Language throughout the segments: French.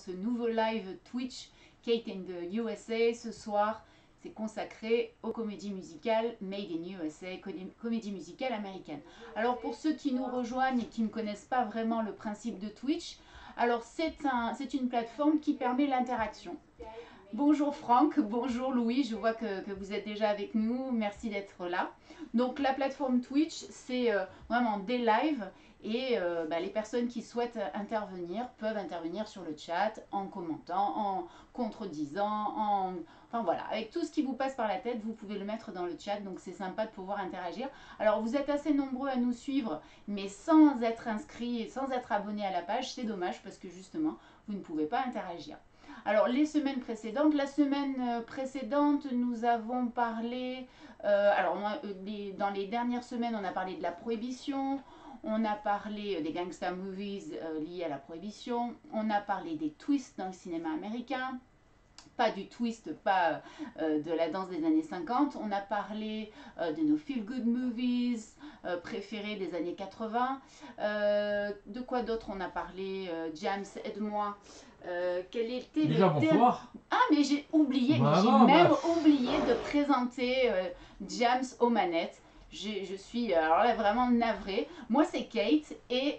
Ce nouveau live Twitch Kate in the USA ce soir, c'est consacré aux comédies musicales Made in USA, comédie musicale américaine. Alors pour ceux qui nous rejoignent et qui ne connaissent pas vraiment le principe de Twitch, alors c'est une plateforme qui permet l'interaction. Bonjour Franck, bonjour Louis, je vois que vous êtes déjà avec nous, merci d'être là. Donc la plateforme Twitch, c'est vraiment des lives et les personnes qui souhaitent intervenir peuvent intervenir sur le chat en commentant, en contredisant, enfin voilà, avec tout ce qui vous passe par la tête, vous pouvez le mettre dans le chat, donc c'est sympa de pouvoir interagir. Alors vous êtes assez nombreux à nous suivre, mais sans être inscrits et sans être abonnés à la page, c'est dommage parce que justement, vous ne pouvez pas interagir. Alors les semaines précédentes, la semaine précédente, nous avons parlé, dans les dernières semaines, on a parlé de la prohibition, on a parlé des gangster movies liés à la prohibition, on a parlé des twists dans le cinéma américain, pas du twist, pas de la danse des années 50. On a parlé de nos feel-good movies préférés des années 80. De quoi d'autre on a parlé James, aide-moi. Quel était déjà le bonsoir. Ah, mais j'ai oublié, oublié de présenter James aux manettes. Je suis alors là vraiment navrée. Moi, c'est Kate et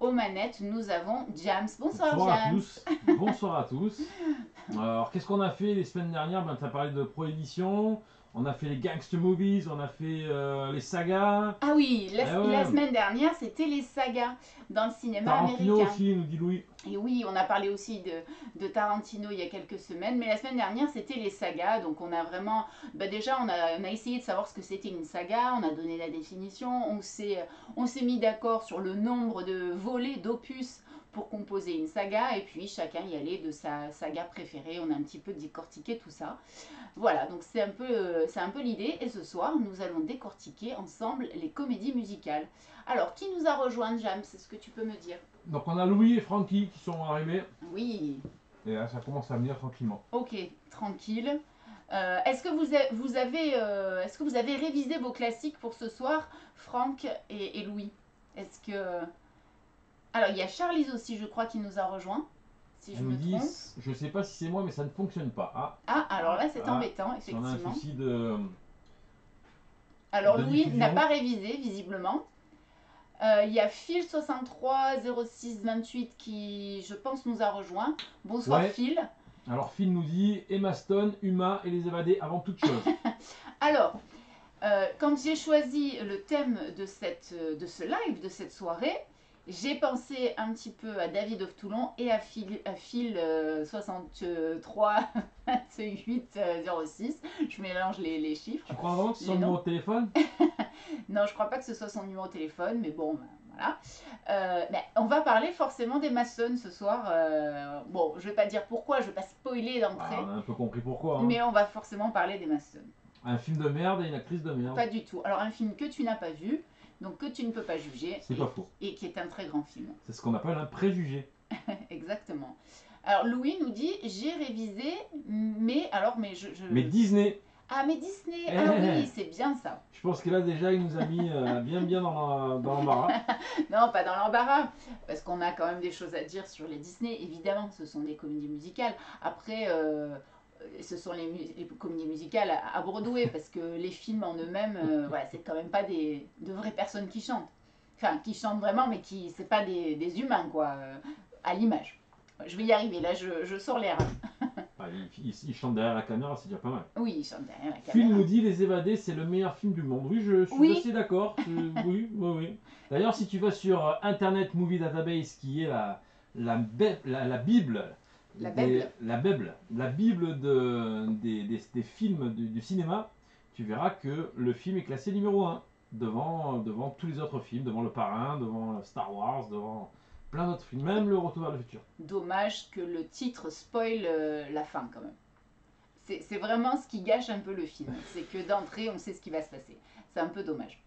aux manettes, nous avons James. Bonsoir, Bonsoir James. à tous. Bonsoir à tous. Alors, qu'est-ce qu'on a fait les semaines dernières? Tu as parlé de prohibition, on a fait les gangster movies, on a fait les sagas. Ah oui, Ouais. la semaine dernière, c'était les sagas dans le cinéma Tarantino américain. aussi, nous dit Louis. Et oui, on a parlé aussi de Tarantino il y a quelques semaines, mais la semaine dernière, c'était les sagas. Donc on a vraiment... déjà, on a essayé de savoir ce que c'était une saga, on a donné la définition, on s'est mis d'accord sur le nombre de volets, d'opus pour composer une saga, et puis chacun y allait de sa saga préférée. On a un petit peu décortiqué tout ça. Voilà, donc c'est un peu l'idée. Et ce soir, nous allons décortiquer ensemble les comédies musicales. Alors, qui nous a rejoint, James? Est-ce que tu peux me dire? Donc on a Louis et Francky qui sont arrivés. Oui. Et là, ça commence à venir tranquillement. Ok, tranquille. Est-ce que est-ce que vous avez révisé vos classiques pour ce soir, Franck et Louis? Est-ce que... Alors, il y a Charlize aussi, je crois, qui nous a rejoint, si je On me nous dit, trompe. je sais pas si c'est moi, mais ça ne fonctionne pas. Ah, alors là, c'est embêtant, Si on a un effectivement. souci de... Alors, de Louis n'a diffusion. pas révisé, visiblement. Il y a Phil 63 06 28 qui, je pense, nous a rejoint. Bonsoir, Ouais. Phil. Alors Phil nous dit Emma Stone, Uma et les évadés avant toute chose. Alors, quand j'ai choisi le thème de ce live, de cette soirée, j'ai pensé un petit peu à David of Toulon et à Phil 63 28 06. Je mélange les chiffres. Tu crois vraiment que c'est son Les numéro noms. de téléphone? Non, je crois pas que ce soit son numéro de téléphone, mais bon, voilà. On va parler forcément des maçons ce soir. Bon, je vais pas dire pourquoi, je vais pas spoiler d'entrée, On a un peu compris pourquoi. mais on va forcément parler des maçons. Un film de merde et une actrice de merde. Pas du tout. Alors, un film que tu n'as pas vu, donc que tu ne peux pas juger, C'est pas faux. et qui est un très grand film. C'est ce qu'on appelle un préjugé. Exactement. Alors, Louis nous dit j'ai révisé, mais Mais Disney, Ah, mais Disney. Ah oui, c'est bien ça. je pense que là déjà il nous a mis bien dans l'embarras. Non, pas dans l'embarras, parce qu'on a quand même des choses à dire sur les Disney. Évidemment, ce sont des comédies musicales. Après, ce sont les comédies musicales à Broadway, parce que les films en eux-mêmes, voilà, c'est quand même pas de vraies personnes qui chantent. Enfin, qui chantent vraiment, mais c'est pas des humains, quoi, à l'image. Je vais y arriver, là, je sors l'air. Ah, il chante derrière la caméra, c'est déjà pas mal. Oui, ils chantent derrière la Phil caméra. nous dit Les Évadés, c'est le meilleur film du monde. Oui, je suis Oui. assez d'accord. Oui. D'ailleurs, si tu vas sur Internet Movie Database, qui est la Bible. La Bible. La Bible des films du cinéma, tu verras que le film est classé numéro 1 devant tous les autres films, devant Le Parrain, devant Star Wars, devant plein d'autres films, même Le Retour vers le futur. Dommage que le titre spoil la fin quand même. C'est vraiment ce qui gâche un peu le film. C'est que d'entrée, on sait ce qui va se passer. C'est un peu dommage.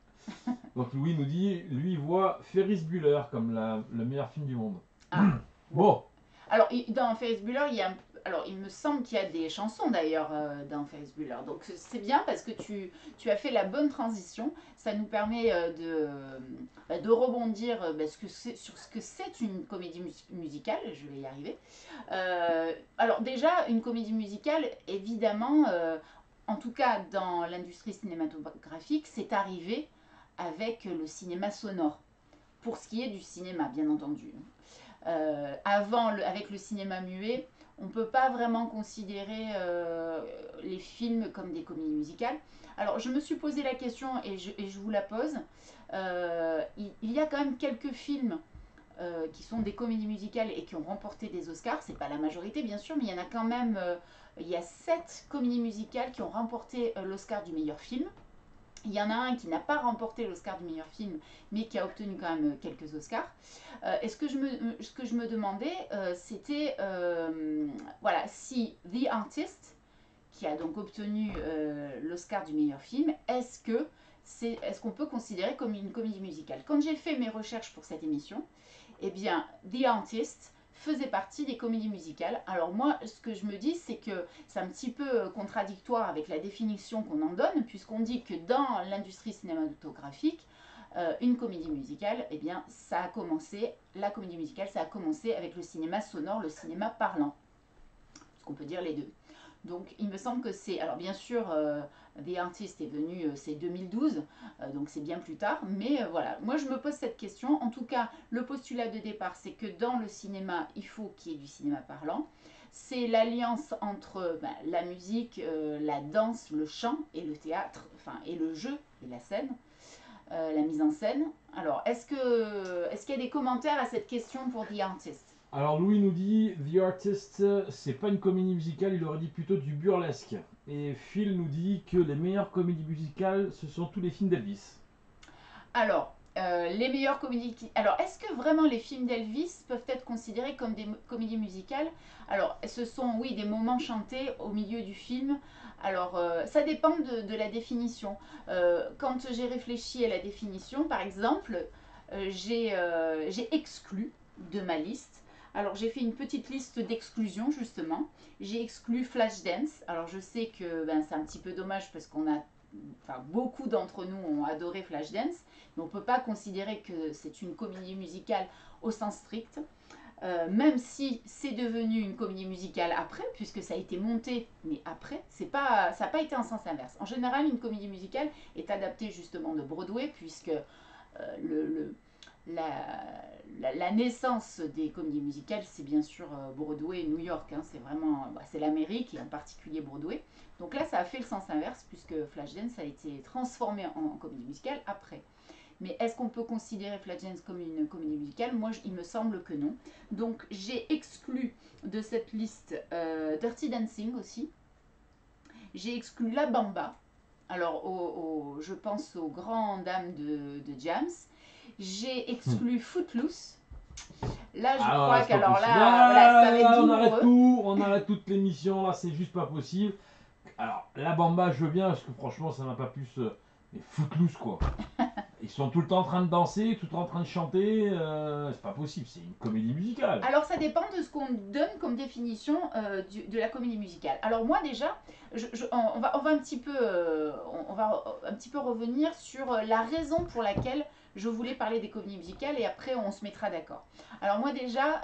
Donc Louis nous dit, lui il voit Ferris Bueller comme le meilleur film du monde. Ah. Bon. Alors, dans Ferris Bueller, il y a alors il me semble qu'il y a des chansons d'ailleurs dans Ferris Bueller. Donc c'est bien parce que tu as fait la bonne transition. Ça nous permet de rebondir sur ce que c'est une comédie musicale. Je vais y arriver. Alors déjà, une comédie musicale, évidemment, en tout cas dans l'industrie cinématographique, c'est arrivé avec le cinéma sonore. Pour ce qui est du cinéma, bien entendu. Avec le cinéma muet, on ne peut pas vraiment considérer les films comme des comédies musicales. Alors, je me suis posé la question et je vous la pose. Il y a quand même quelques films qui sont des comédies musicales et qui ont remporté des Oscars. C'est pas la majorité, bien sûr, mais il y en a quand même. Il y a 7 comédies musicales qui ont remporté l'Oscar du meilleur film. Il y en a un qui n'a pas remporté l'Oscar du meilleur film, mais qui a obtenu quand même quelques Oscars. Et ce que je me demandais, c'était voilà, si The Artist, qui a donc obtenu l'Oscar du meilleur film, est-ce qu'on peut considérer comme une comédie musicale? Quand j'ai fait mes recherches pour cette émission, eh bien, The Artist faisait partie des comédies musicales. Alors moi, ce que je me dis, c'est que c'est un petit peu contradictoire avec la définition qu'on en donne, puisqu'on dit que dans l'industrie cinématographique, une comédie musicale, eh bien, la comédie musicale, ça a commencé avec le cinéma sonore, le cinéma parlant. Parce qu'on peut dire les deux. Donc il me semble que c'est... Alors bien sûr, The Artist est venu, c'est 2012, donc c'est bien plus tard. Mais voilà, moi je me pose cette question. En tout cas, le postulat de départ, c'est que dans le cinéma, il faut qu'il y ait du cinéma parlant. C'est l'alliance entre la musique, la danse, le chant et le théâtre, enfin, et le jeu et la scène, la mise en scène. Alors, est-ce qu'il y a des commentaires à cette question pour The Artist? Alors Louis nous dit The Artist, c'est pas une comédie musicale, il aurait dit plutôt du burlesque. Et Phil nous dit que les meilleures comédies musicales, ce sont tous les films d'Elvis. Alors, les meilleures comédies... Alors, est-ce que vraiment les films d'Elvis peuvent être considérés comme des comédies musicales? Alors, ce sont, oui, des moments chantés au milieu du film. Alors, ça dépend de la définition. Quand j'ai réfléchi à la définition, par exemple, j'ai exclu de ma liste. Alors, j'ai fait une petite liste d'exclusion, justement. J'ai exclu Flashdance. Alors, je sais que c'est un petit peu dommage parce beaucoup d'entre nous ont adoré Flashdance, mais on ne peut pas considérer que c'est une comédie musicale au sens strict. Même si c'est devenu une comédie musicale après, puisque ça a été monté, mais après, ça n'a pas été en sens inverse. En général, une comédie musicale est adaptée justement de Broadway, puisque la naissance des comédies musicales, c'est bien sûr Broadway et New York. Hein, c'est vraiment, c'est l'Amérique et en particulier Broadway. Donc là, ça a fait le sens inverse puisque Flashdance a été transformé en comédie musicale après. Mais est-ce qu'on peut considérer Flashdance comme une comédie musicale? Moi, il me semble que non. Donc j'ai exclu de cette liste Dirty Dancing aussi. J'ai exclu La Bamba. Alors, je pense aux grandes dames de James. J'ai exclu Footloose. Là, je crois qu'alors là, ça va être douloureux. On arrête toute l'émission, là, c'est juste pas possible. Alors, La Bamba, je veux bien, parce que franchement, ça m'a pas plus... mais Footloose, quoi. Ils sont tout le temps en train de danser, tout le temps en train de chanter. C'est pas possible, c'est une comédie musicale. Alors, ça dépend de ce qu'on donne comme définition de la comédie musicale. Alors, moi, déjà, on va un petit peu revenir sur la raison pour laquelle je voulais parler des comédies musicales et après, on se mettra d'accord. Alors, moi, déjà,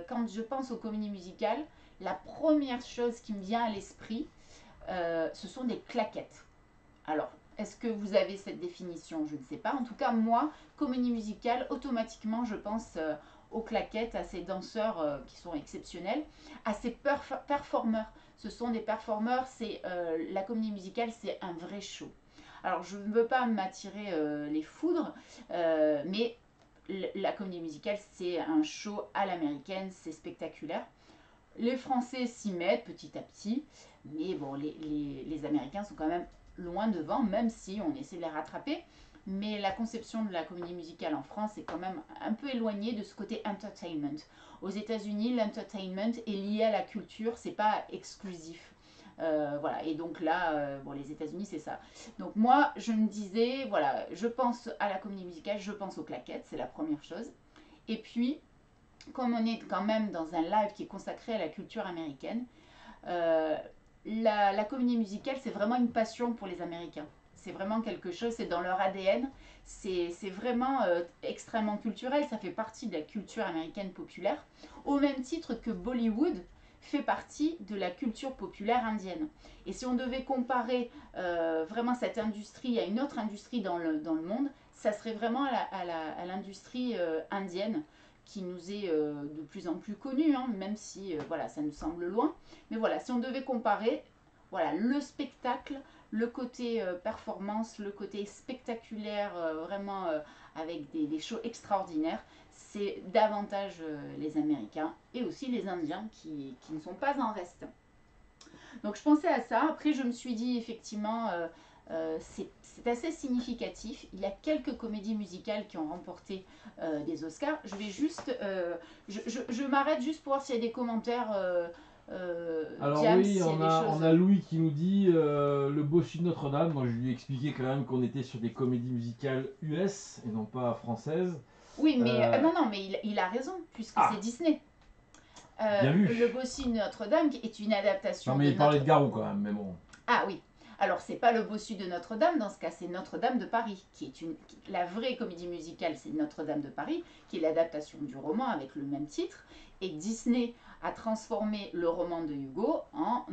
quand je pense aux comédies musicales, la première chose qui me vient à l'esprit, ce sont des claquettes. Alors, est-ce que vous avez cette définition? Je ne sais pas. En tout cas, moi, comédie musicale, automatiquement, je pense aux claquettes, à ces danseurs qui sont exceptionnels, à ces performeurs. Ce sont des performeurs, la comédie musicale, c'est un vrai show. Alors, je ne veux pas m'attirer les foudres, mais la comédie musicale, c'est un show à l'américaine, c'est spectaculaire. Les Français s'y mettent petit à petit, mais bon, les Américains sont quand même loin devant, même si on essaie de les rattraper. Mais la conception de la comédie musicale en France est quand même un peu éloignée de ce côté entertainment. Aux États-Unis, l'entertainment est lié à la culture, c'est pas exclusif. Voilà, et donc là, les États-Unis, c'est ça. Donc moi, je me disais, voilà, je pense à la comédie musicale, je pense aux claquettes, c'est la première chose. Et puis, comme on est quand même dans un live qui est consacré à la culture américaine, euh, la comédie musicale, c'est vraiment une passion pour les Américains. C'est vraiment quelque chose, c'est dans leur ADN. C'est vraiment extrêmement culturel. Ça fait partie de la culture américaine populaire. Au même titre que Bollywood fait partie de la culture populaire indienne. Et si on devait comparer vraiment cette industrie à une autre industrie dans le monde, ça serait vraiment à l'industrie indienne qui nous est de plus en plus connue, hein, même si voilà, ça nous semble loin. Mais voilà, si on devait comparer, voilà, le spectacle, le côté performance, le côté spectaculaire, vraiment avec des shows extraordinaires, c'est davantage les Américains et aussi les Indiens qui ne sont pas en reste. Donc je pensais à ça. Après, je me suis dit effectivement, c'est assez significatif. Il y a quelques comédies musicales qui ont remporté des Oscars. Je vais juste, je m'arrête juste pour voir s'il y a des commentaires. Alors Diams, oui, s'il y a des on choses. a Louis qui nous dit le bossu de Notre-Dame. Moi, je lui ai expliqué quand même qu'on était sur des comédies musicales US et non pas françaises. Oui, mais Euh, non, non, mais il a raison, puisque c'est Ah, Disney. bien Le vu. Bossu de Notre-Dame est une Non adaptation mais de il parlait notre. de Garou quand même, mais bon. Ah oui. Alors, c'est pas le Bossu de Notre-Dame, dans ce cas, c'est Notre-Dame de Paris, qui est la vraie comédie musicale, c'est Notre-Dame de Paris, qui est l'adaptation du roman avec le même titre. Et Disney a transformé le roman de Hugo en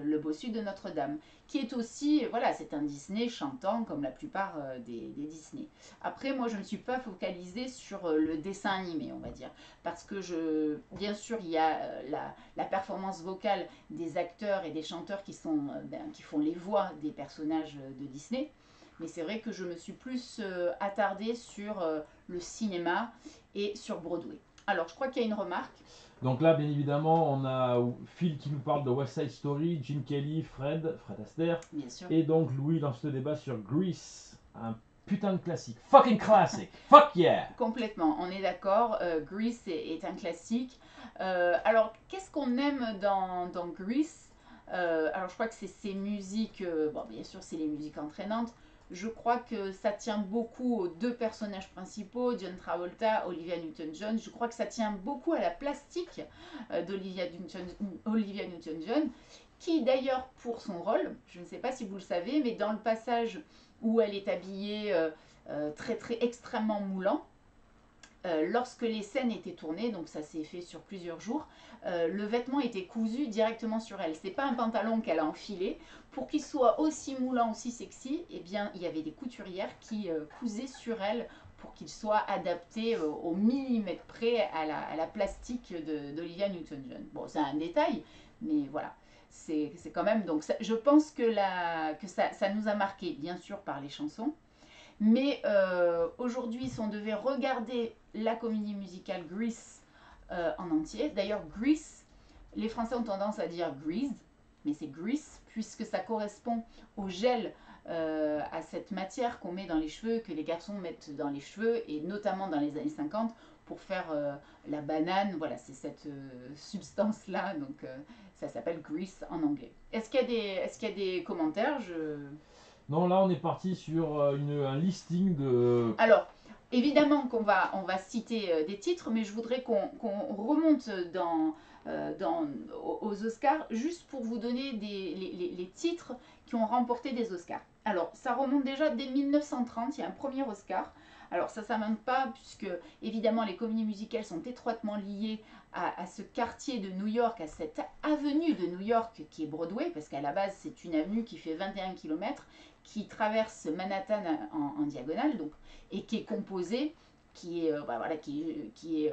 Le Bossu de Notre-Dame, qui est aussi, voilà, c'est un Disney chantant comme la plupart des Disney. Après, moi, je ne suis pas focalisée sur le dessin animé, on va dire, parce que bien sûr, il y a la performance vocale des acteurs et des chanteurs qui font les voix des personnages de Disney. Mais c'est vrai que je me suis plus attardée sur le cinéma et sur Broadway. Alors, je crois qu'il y a une remarque. Donc là, bien évidemment, on a Phil qui nous parle de West Side Story, Jim Kelly, Fred Astaire, Bien sûr. et donc Louis lance le débat sur Grease, un putain de classique, fucking classic, fuck yeah. Complètement, on est d'accord. Grease est un classique. Alors, qu'est-ce qu'on aime dans Grease? Alors, je crois que c'est ces musiques. Bon, bien sûr, c'est les musiques entraînantes. Je crois que ça tient beaucoup aux deux personnages principaux, John Travolta, Olivia Newton-John. Je crois que ça tient beaucoup à la plastique d'Olivia Newton-John, qui d'ailleurs, pour son rôle, je ne sais pas si vous le savez, mais dans le passage où elle est habillée très très extrêmement moulant, lorsque les scènes étaient tournées, donc ça s'est fait sur plusieurs jours, le vêtement était cousu directement sur elle. C'est pas un pantalon qu'elle a enfilé. Pour qu'il soit aussi moulant, aussi sexy, eh bien, il y avait des couturières qui cousaient sur elle pour qu'il soit adapté au millimètre près à la plastique d'Olivia Newton-John. Bon, c'est un détail, mais voilà. C'est quand même. Donc, je pense que ça nous a marqué, bien sûr, par les chansons, mais aujourd'hui, si on devait regarder la comédie musicale Grease en entier, d'ailleurs Grease, les Français ont tendance à dire Grease, mais c'est Grease puisque ça correspond au gel, à cette matière qu'on met dans les cheveux, que les garçons mettent dans les cheveux, et notamment dans les années 50 pour faire la banane. Voilà, c'est cette substance-là, donc ça s'appelle Grease en anglais. Est-ce qu'il y a des commentaires? Non, là on est parti sur un listing de... Alors, évidemment on va citer des titres, mais je voudrais qu'on remonte aux Oscars, juste pour vous donner les titres qui ont remporté des Oscars. Alors, ça remonte déjà dès 1930, il y a un premier Oscar. Alors, ça ne s'invente pas, puisque évidemment les comédies musicales sont étroitement liées à ce quartier de New York, à cette avenue de New York qui est Broadway, parce qu'à la base c'est une avenue qui fait 21 km, qui traverse Manhattan en diagonale, donc, et qui est composée, qui est, voilà, qui est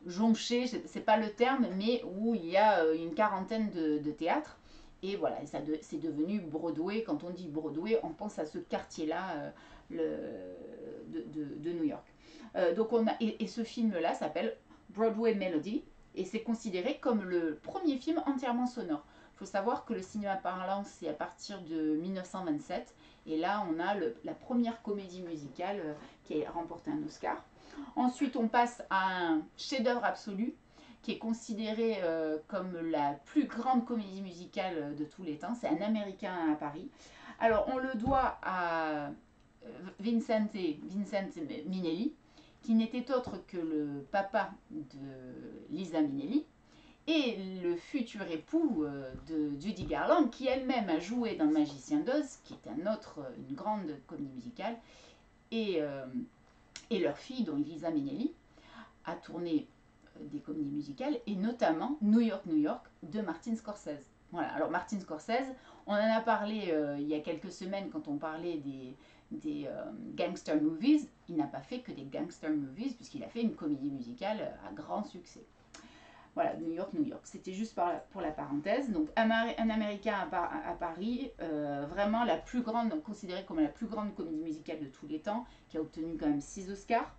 jonché, c'est pas le terme, mais où il y a une quarantaine de théâtres. Et voilà, c'est devenu Broadway. Quand on dit Broadway, on pense à ce quartier-là de New York. Donc et ce film-là s'appelle Broadway Melody, et c'est considéré comme le premier film entièrement sonore. Il faut savoir que le cinéma parlant, c'est à partir de 1927, et là on a la première comédie musicale qui a remporté un Oscar. Ensuite, on passe à un chef-d'œuvre absolu qui est considéré comme la plus grande comédie musicale de tous les temps. C'est Un Américain à Paris. Alors, on le doit à Vincente Minnelli, qui n'était autre que le papa de Liza Minnelli, et le futur époux de Judy Garland, qui elle-même a joué dans Le Magicien d'Oz, qui est une grande comédie musicale, et leur fille, dont Liza Minnelli, a tourné des comédies musicales, et notamment New York, New York, de Martin Scorsese. Voilà, alors Martin Scorsese, on en a parlé il y a quelques semaines quand on parlait des gangster movies. Il n'a pas fait que des gangster movies, puisqu'il a fait une comédie musicale à grand succès. Voilà, New York, New York. C'était juste pour la parenthèse. Donc, Un Américain à Paris, vraiment la plus grande, considérée comme la plus grande comédie musicale de tous les temps, qui a obtenu quand même 6 Oscars.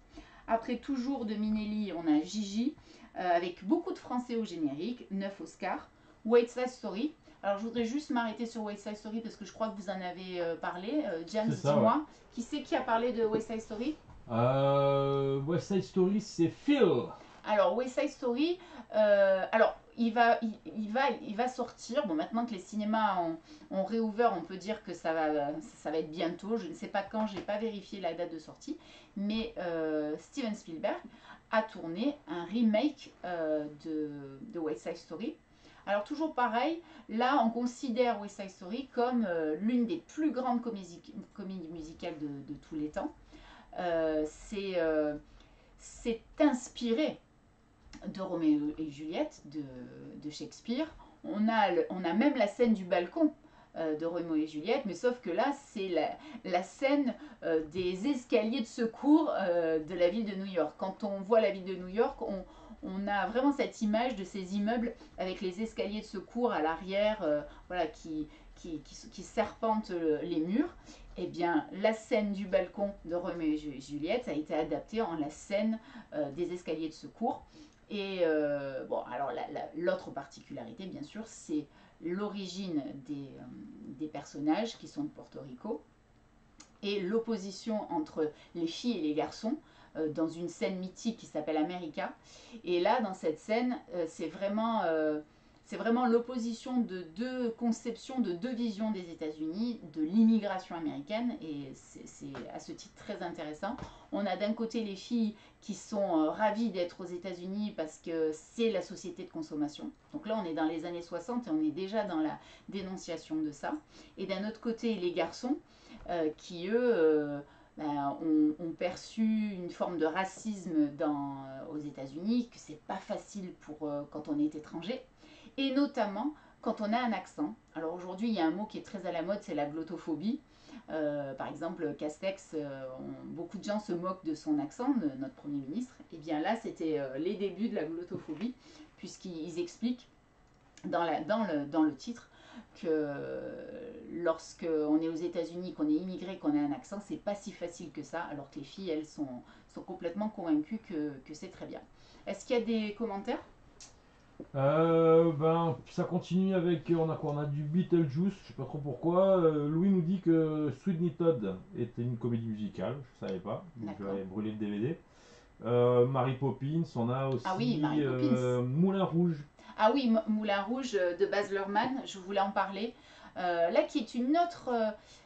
Après, toujours de Minnelli, on a Gigi, avec beaucoup de français au générique, 9 Oscars. West Side Story. Alors, je voudrais juste m'arrêter sur West Side Story parce que je crois que vous en avez parlé. James, dis-moi, ouais. Qui c'est qui a parlé de West Side Story? West Side Story, c'est Phil. Alors, West Side Story, alors il va sortir. Bon, maintenant que les cinémas ont réouvert, on peut dire que ça va être bientôt. Je ne sais pas quand, je n'ai pas vérifié la date de sortie. Mais Steven Spielberg a tourné un remake de West Side Story. Alors, toujours pareil, là, on considère West Side Story comme l'une des plus grandes comédies musicales de tous les temps. C'est inspiré de Roméo et Juliette de Shakespeare. On a même la scène du balcon de Roméo et Juliette, mais sauf que là, c'est la scène des escaliers de secours de la ville de New York. Quand on voit la ville de New York, on a vraiment cette image de ces immeubles avec les escaliers de secours à l'arrière, voilà, qui serpentent les murs. Eh bien, la scène du balcon de Roméo et Juliette a été adaptée en la scène des escaliers de secours. Et bon, alors l'autre particularité, bien sûr, c'est l'origine des personnages qui sont de Porto Rico et l'opposition entre les filles et les garçons dans une scène mythique qui s'appelle America. Et là, dans cette scène, c'est vraiment l'opposition de deux conceptions, de deux visions des États-Unis, de l'immigration américaine, et c'est à ce titre très intéressant. On a d'un côté les filles qui sont ravies d'être aux États-Unis parce que c'est la société de consommation. Donc là, on est dans les années 60 et on est déjà dans la dénonciation de ça. Et d'un autre côté, les garçons qui, eux, ont perçu une forme de racisme aux États-Unis, que c'est pas facile quand on est étranger, et notamment quand on a un accent. Alors aujourd'hui, il y a un mot qui est très à la mode, c'est la glottophobie. Par exemple, Castex, beaucoup de gens se moquent de son accent, de notre Premier ministre. Et bien là, c'était les débuts de la glottophobie, puisqu'ils expliquent dans le titre que lorsqu'on est aux États-Unis, qu'on est immigré, qu'on a un accent, c'est pas si facile que ça, alors que les filles, elles sont complètement convaincues que c'est très bien. Est-ce qu'il y a des commentaires? Ça continue avec, on a quoi? On a du Beetlejuice, je sais pas trop pourquoi. Louis nous dit que Sweeney Todd était une comédie musicale, je savais pas, donc je vais brûler le DVD. Mary Poppins, on a aussi ah oui, Mary Poppins. Moulin Rouge. Ah oui, Moulin Rouge de Baz Luhrmann, je voulais en parler. Là, qui est une autre.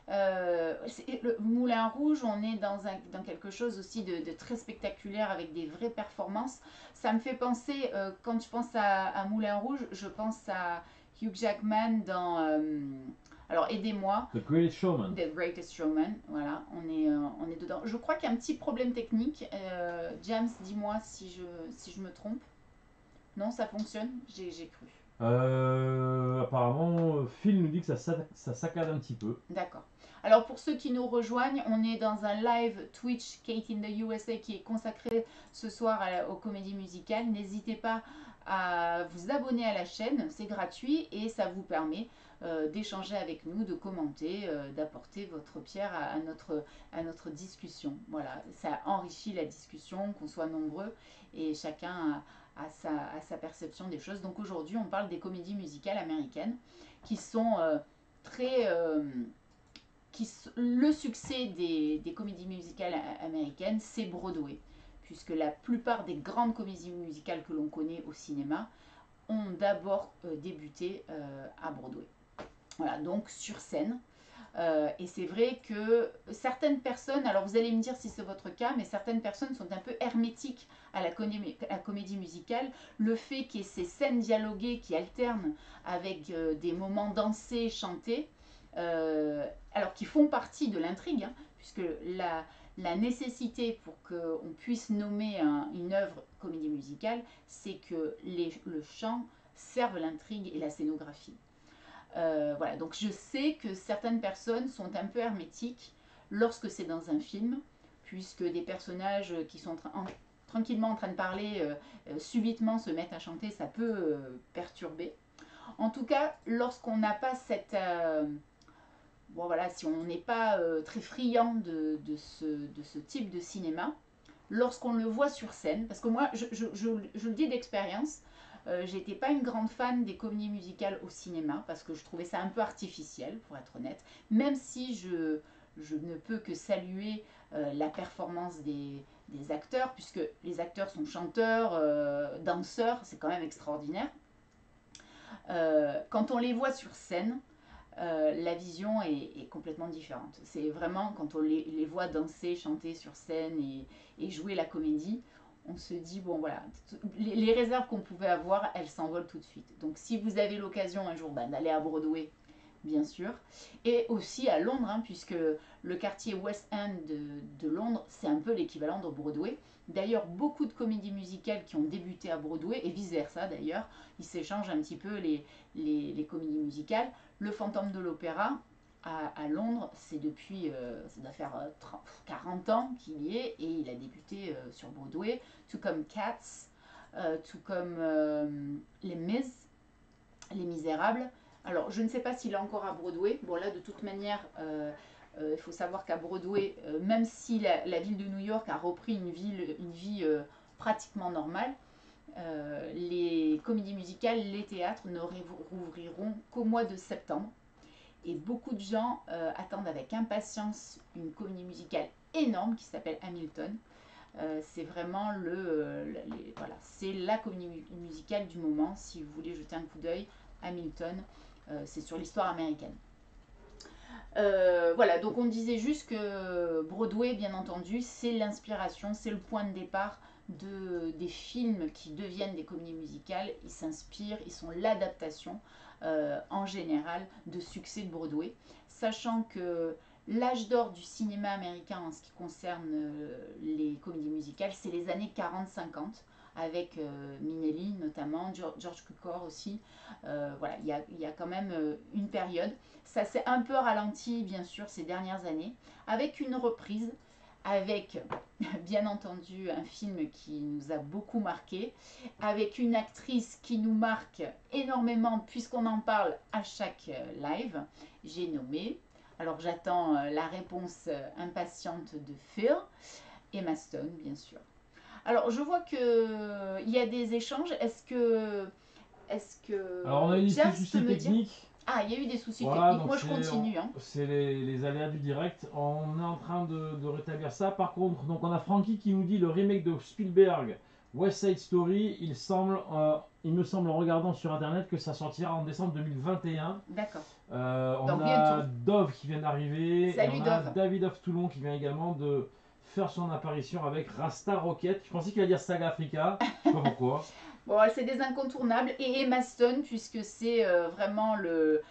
Le Moulin Rouge, on est dans quelque chose aussi de très spectaculaire avec des vraies performances. Ça me fait penser, quand je pense à Moulin Rouge, je pense à Hugh Jackman dans. Alors aidez-moi. The Greatest Showman. The Greatest Showman, voilà, on est dedans. Je crois qu'il y a un petit problème technique. James, dis-moi si je me trompe. Non, ça fonctionne, j'ai cru. Apparemment, Phil nous dit que ça saccade un petit peu. D'accord. Alors pour ceux qui nous rejoignent, on est dans un live Twitch Kate in the USA qui est consacré ce soir aux comédies musicales. N'hésitez pas à vous abonner à la chaîne, c'est gratuit et ça vous permet d'échanger avec nous, de commenter, d'apporter votre pierre à notre discussion. Voilà, ça enrichit la discussion, qu'on soit nombreux et chacun à sa perception des choses. Donc aujourd'hui, on parle des comédies musicales américaines qui sont le succès des comédies musicales américaines, c'est Broadway, puisque la plupart des grandes comédies musicales que l'on connaît au cinéma ont d'abord débuté à Broadway. Voilà, donc sur scène. Et c'est vrai que certaines personnes, alors vous allez me dire si c'est votre cas, mais certaines personnes sont un peu hermétiques à la comédie musicale. Le fait qu'il y ait ces scènes dialoguées qui alternent avec des moments dansés, chantés, alors qui font partie de l'intrigue, hein, puisque la nécessité pour qu'on puisse nommer une œuvre comédie musicale, c'est que le chant serve l'intrigue et la scénographie. Voilà, donc je sais que certaines personnes sont un peu hermétiques lorsque c'est dans un film, puisque des personnages qui sont tranquillement en train de parler subitement se mettent à chanter, ça peut perturber. En tout cas, lorsqu'on n'a pas cette... bon voilà, si on n'est pas très friand de ce type de cinéma, lorsqu'on le voit sur scène, parce que moi, je le dis d'expérience, j'étais pas une grande fan des comédies musicales au cinéma parce que je trouvais ça un peu artificiel, pour être honnête. Même si je ne peux que saluer la performance des acteurs, puisque les acteurs sont chanteurs, danseurs, c'est quand même extraordinaire. Quand on les voit sur scène, la vision est complètement différente. C'est vraiment quand on les voit danser, chanter sur scène et jouer la comédie, on se dit, bon voilà, les réserves qu'on pouvait avoir, elles s'envolent tout de suite. Donc si vous avez l'occasion un jour d'aller à Broadway, bien sûr, et aussi à Londres, hein, puisque le quartier West End de Londres, c'est un peu l'équivalent de Broadway. D'ailleurs, beaucoup de comédies musicales qui ont débuté à Broadway, et vice-versa d'ailleurs, ils s'échangent un petit peu les comédies musicales. Le Fantôme de l'Opéra à Londres, c'est depuis, ça doit faire 40 ans qu'il y est, et il a débuté sur Broadway, tout comme Cats, tout comme Les Mis, Les Misérables. Alors, je ne sais pas s'il est encore à Broadway. Bon, là, de toute manière, il faut savoir qu'à Broadway, même si la ville de New York a repris une vie pratiquement normale, les comédies musicales, les théâtres ne rouvriront qu'au mois de septembre. Et beaucoup de gens attendent avec impatience une comédie musicale énorme qui s'appelle Hamilton. C'est vraiment voilà, c'est la comédie musicale du moment. Si vous voulez jeter un coup d'œil, Hamilton, c'est sur l'histoire américaine. Voilà, donc on disait juste que Broadway, bien entendu, c'est l'inspiration, c'est le point de départ des films qui deviennent des comédies musicales. Ils s'inspirent, ils sont l'adaptation en général de succès de Broadway, sachant que l'âge d'or du cinéma américain en ce qui concerne les comédies musicales, c'est les années 40-50 avec Minelli notamment, George Cukor aussi. Voilà, il y a quand même une période. Ça s'est un peu ralenti, bien sûr, ces dernières années, avec une reprise, avec, bien entendu, un film qui nous a beaucoup marqué, avec une actrice qui nous marque énormément, puisqu'on en parle à chaque live. J'ai nommé, alors j'attends la réponse impatiente de Phil, Emma Stone, bien sûr. Alors, je vois qu'il y a des échanges. Est-ce que Alors, on a eu des James soucis peut me dire... techniques. Ah, il y a eu des soucis Voilà, techniques. donc Moi, je continue. Hein. c'est les aléas du direct. On est en train de rétablir ça. Par contre, donc on a Francky qui nous dit le remake de Spielberg, West Side Story. Il me semble en regardant sur internet que ça sortira en décembre 2021. D'accord. On Donc, a bientôt. Dove qui vient d'arriver. Salut, et on a Dove. David of Toulon qui vient également de faire son apparition avec Rasta Rocket. Je pensais qu'il allait dire Saga Africa. Je sais pas pourquoi. Bon, c'est des incontournables. Et Emma Stone, puisque c'est vraiment le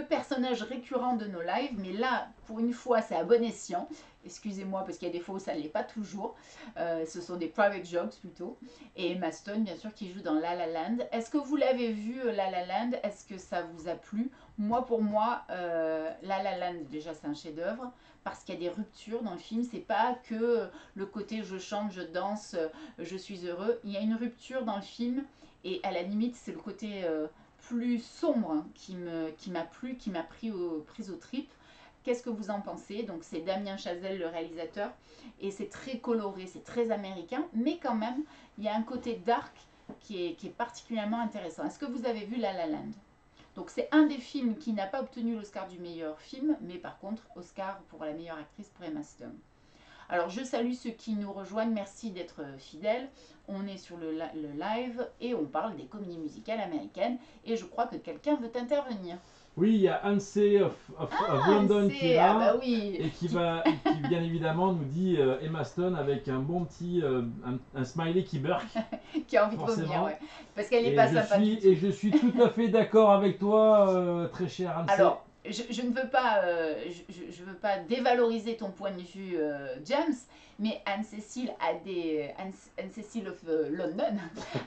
personnage récurrent de nos lives. Mais là, pour une fois, c'est à bon escient. Excusez-moi, parce qu'il y a des fois où ça ne l'est pas toujours. Ce sont des private jokes plutôt. Et Emma Stone, bien sûr, qui joue dans La La Land. Est-ce que vous l'avez vu, La La Land? Est-ce que ça vous a plu? Moi, pour moi, La La Land, déjà, c'est un chef-d'œuvre. Parce qu'il y a des ruptures dans le film. C'est pas que le côté je chante, je danse, je suis heureux. Il y a une rupture dans le film. Et à la limite, c'est le côté plus sombre qui m'a plu, qui m'a prise aux tripes. Qu'est-ce que vous en pensez? Donc c'est Damien Chazelle, le réalisateur, et c'est très coloré, c'est très américain, mais quand même, il y a un côté dark qui est particulièrement intéressant. Est-ce que vous avez vu La La Land? Donc c'est un des films qui n'a pas obtenu l'Oscar du meilleur film, mais par contre, Oscar pour la meilleure actrice pour Emma Stone. Alors je salue ceux qui nous rejoignent, merci d'être fidèles. On est sur le live et on parle des comédies musicales américaines, et je crois que quelqu'un veut intervenir. Oui, il y a Hanse of London qui est Ah là. bah oui, Et qui bien évidemment nous dit Emma Stone avec un bon petit un smiley qui burk, qui a envie de revenir, forcément. ouais. Parce qu'elle n'est pas sympa du tout. Et je suis tout à fait d'accord avec toi, très cher Hanse. Alors, je ne veux pas, je veux pas dévaloriser ton point de vue, James, mais Anne-Cécile Anne-Cécile of London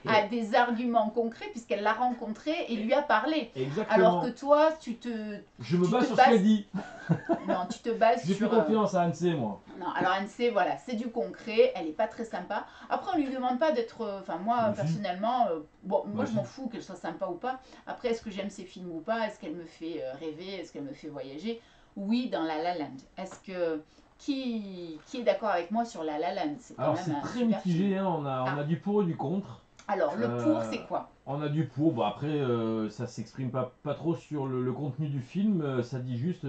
a des arguments concrets puisqu'elle l'a rencontré et lui a parlé. Exactement. Alors que toi, je me base sur ce qu'elle dit. Non, tu te bases J'ai sur... plus confiance à Hanse, moi. Non, alors Anne-C, voilà, c'est du concret, elle n'est pas très sympa. Après, on lui demande pas d'être... Enfin, moi, Vas-y. personnellement, bon, moi, je Vas-y. m'en fous qu'elle soit sympa ou pas. Après, est-ce que j'aime ses films ou pas? Est-ce qu'elle me fait rêver? Est-ce qu'elle me fait voyager? Oui, dans La La Land. Est-ce que... Qui est d'accord avec moi sur La La Land? C'est quand Alors même c'est un très super film. mitigé, hein, on a du pour et du contre. Alors, le pour, c'est quoi? On a du pour, bon après ça s'exprime pas trop sur le contenu du film, ça dit juste,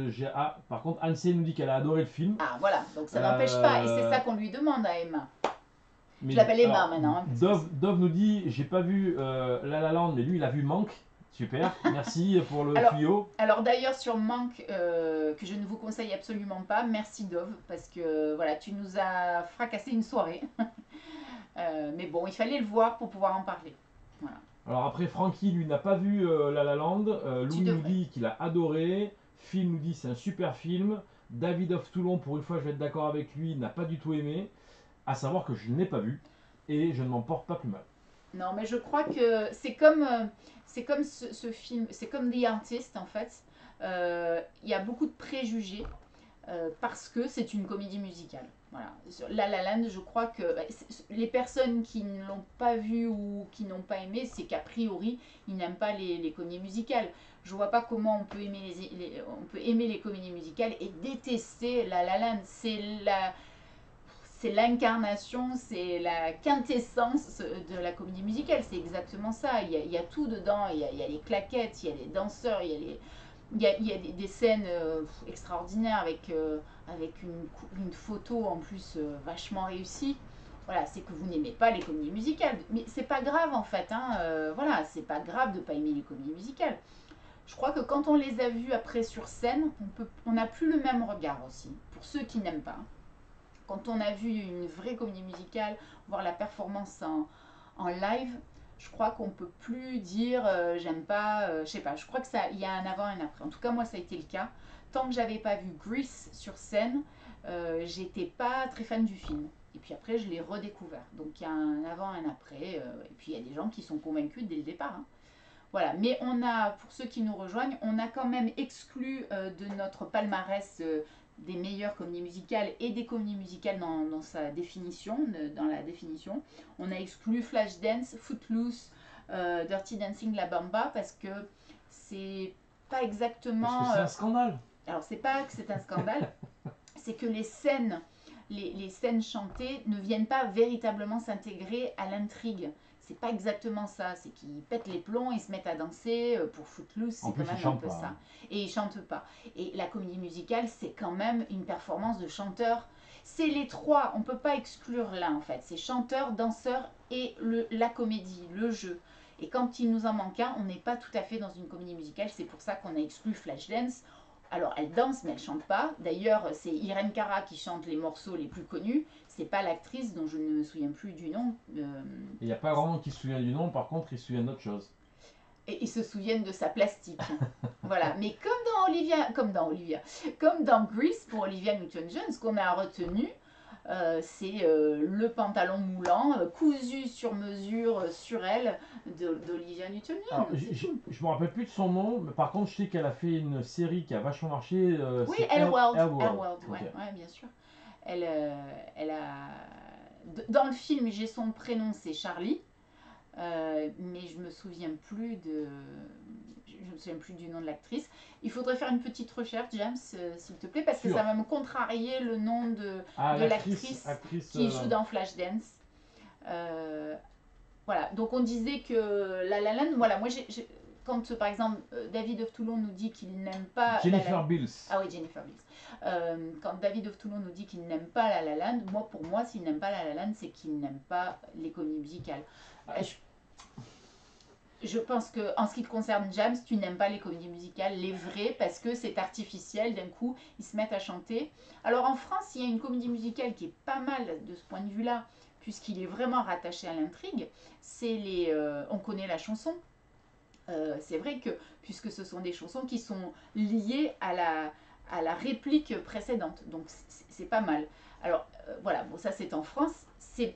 par contre Hanse nous dit qu'elle a adoré le film. Ah, voilà, donc ça n'empêche pas, et c'est ça qu'on lui demande à Emma. Mais, Je l'appelle Emma alors, maintenant. Hein, parce que Dove nous dit, j'ai pas vu La La Land, mais lui il a vu Manque. Super, merci pour le tuyau. Alors d'ailleurs sur Manque, que je ne vous conseille absolument pas, merci Dove, parce que voilà, tu nous as fracassé une soirée. Mais bon, il fallait le voir pour pouvoir en parler. Voilà. Alors après, Francky, lui, n'a pas vu La La Land. Louis nous devrais. dit qu'il a adoré. Phil nous dit c'est un super film. David of Toulon, pour une fois, je vais être d'accord avec lui, n'a pas du tout aimé. À savoir que je ne l'ai pas vu et je ne m'en porte pas plus mal. Non, mais je crois que c'est comme ce film, c'est comme The Artist en fait. Il y a beaucoup de préjugés parce que c'est une comédie musicale. Voilà. Sur La La Land, je crois que les personnes qui ne l'ont pas vu ou qui n'ont pas aimé, c'est qu'a priori, ils n'aiment pas les comédies musicales. Je vois pas comment on peut aimer les comédies musicales et détester La La Land. C'est l'incarnation, c'est la quintessence de la comédie musicale. C'est exactement ça. Il y a tout dedans. Il y a les claquettes, il y a les danseurs, il y a des scènes extraordinaires avec une photo en plus vachement réussie. Voilà, c'est que vous n'aimez pas les comédies musicales. Mais c'est pas grave en fait. Hein, voilà, c'est pas grave de pas aimer les comédies musicales. Je crois que quand on les a vues après sur scène, on n'a plus le même regard aussi. Pour ceux qui n'aiment pas. Quand on a vu une vraie comédie musicale, voir la performance en live, je crois qu'on peut plus dire j'aime pas, je sais pas, je crois que ça, il y a un avant et un après. En tout cas, moi, ça a été le cas. Tant que j'avais pas vu Grease sur scène, j'étais pas très fan du film. Et puis après, je l'ai redécouvert. Donc il y a un avant et un après. Et puis il y a des gens qui sont convaincus dès le départ. Hein. Voilà, mais pour ceux qui nous rejoignent, on a quand même exclu de notre palmarès des meilleures comédies musicales et des comédies musicales dans sa définition, dans la définition. On a exclu Flashdance, Footloose, Dirty Dancing, La Bamba parce que c'est pas exactement. Parce que c'est un scandale. Alors c'est pas que c'est un scandale, c'est que les scènes chantées ne viennent pas véritablement s'intégrer à l'intrigue. C'est pas exactement ça, c'est qu'ils pètent les plombs, ils se mettent à danser pour Footloose, c'est quand même un peu ça. Et ils chantent pas. Et la comédie musicale, c'est quand même une performance de chanteur. C'est les trois, on peut pas exclure l'un en fait. C'est chanteur, danseur et la comédie, le jeu. Et quand il nous en manque un, on n'est pas tout à fait dans une comédie musicale. C'est pour ça qu'on a exclu Flashdance. Alors, elle danse, mais elle chante pas. D'ailleurs, c'est Irene Cara qui chante les morceaux les plus connus. C'est pas l'actrice dont je ne me souviens plus du nom. Il n'y a pas grand monde qui se souvient du nom, par contre, ils se souviennent d'autre chose. Et ils se souviennent de sa plastique. Voilà. Mais comme dans Grease pour Olivia Newton-John, ce qu'on a retenu, c'est le pantalon moulant, cousu sur mesure sur elle d'Olivia Newton-John. Je me rappelle plus de son nom, mais par contre, je sais qu'elle a fait une série qui a vachement marché. Oui, Elleworld. Okay. Ouais, bien sûr. Elle a. Dans le film, j'ai son prénom, c'est Charlie, mais je me souviens plus du nom de l'actrice. Il faudrait faire une petite recherche, James, s'il te plaît, parce que ça va me contrarier le nom de l'actrice qui joue dans Flashdance. Voilà, donc on disait que La La Land, voilà, moi quand par exemple David of Toulon nous dit qu'il n'aime pas Jennifer Bills. Ah oui, Jennifer Bills. Quand David of Toulon nous dit qu'il n'aime pas La La Land, pour moi, s'il n'aime pas La La Land, c'est qu'il n'aime pas les comédies musicales. Je pense que en ce qui te concerne, James, tu n'aimes pas les comédies musicales, les vraies, parce que c'est artificiel. D'un coup, ils se mettent à chanter. Alors en France, il y a une comédie musicale qui est pas mal de ce point de vue-là, puisqu'il est vraiment rattaché à l'intrigue. C'est On connaît la chanson. C'est vrai que, puisque ce sont des chansons qui sont liées à la réplique précédente, donc c'est pas mal. Alors voilà, bon, ça c'est en France,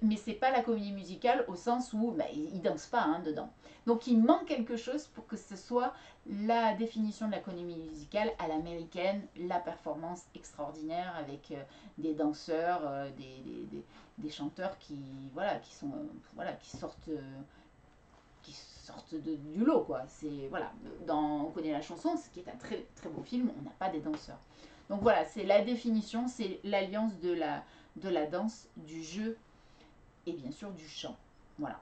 mais c'est pas la comédie musicale au sens où bah, ils dansent pas hein, dedans. Donc il manque quelque chose pour que ce soit la définition de la comédie musicale à l'américaine, la performance extraordinaire avec des danseurs, des chanteurs qui, voilà, qui, sont, voilà, qui sortent du lot quoi. C'est voilà, On connaît la chanson, ce qui est un très très beau film, on n'a pas des danseurs. Donc voilà, c'est la définition, c'est l'alliance de la danse, du jeu et bien sûr du chant. Voilà.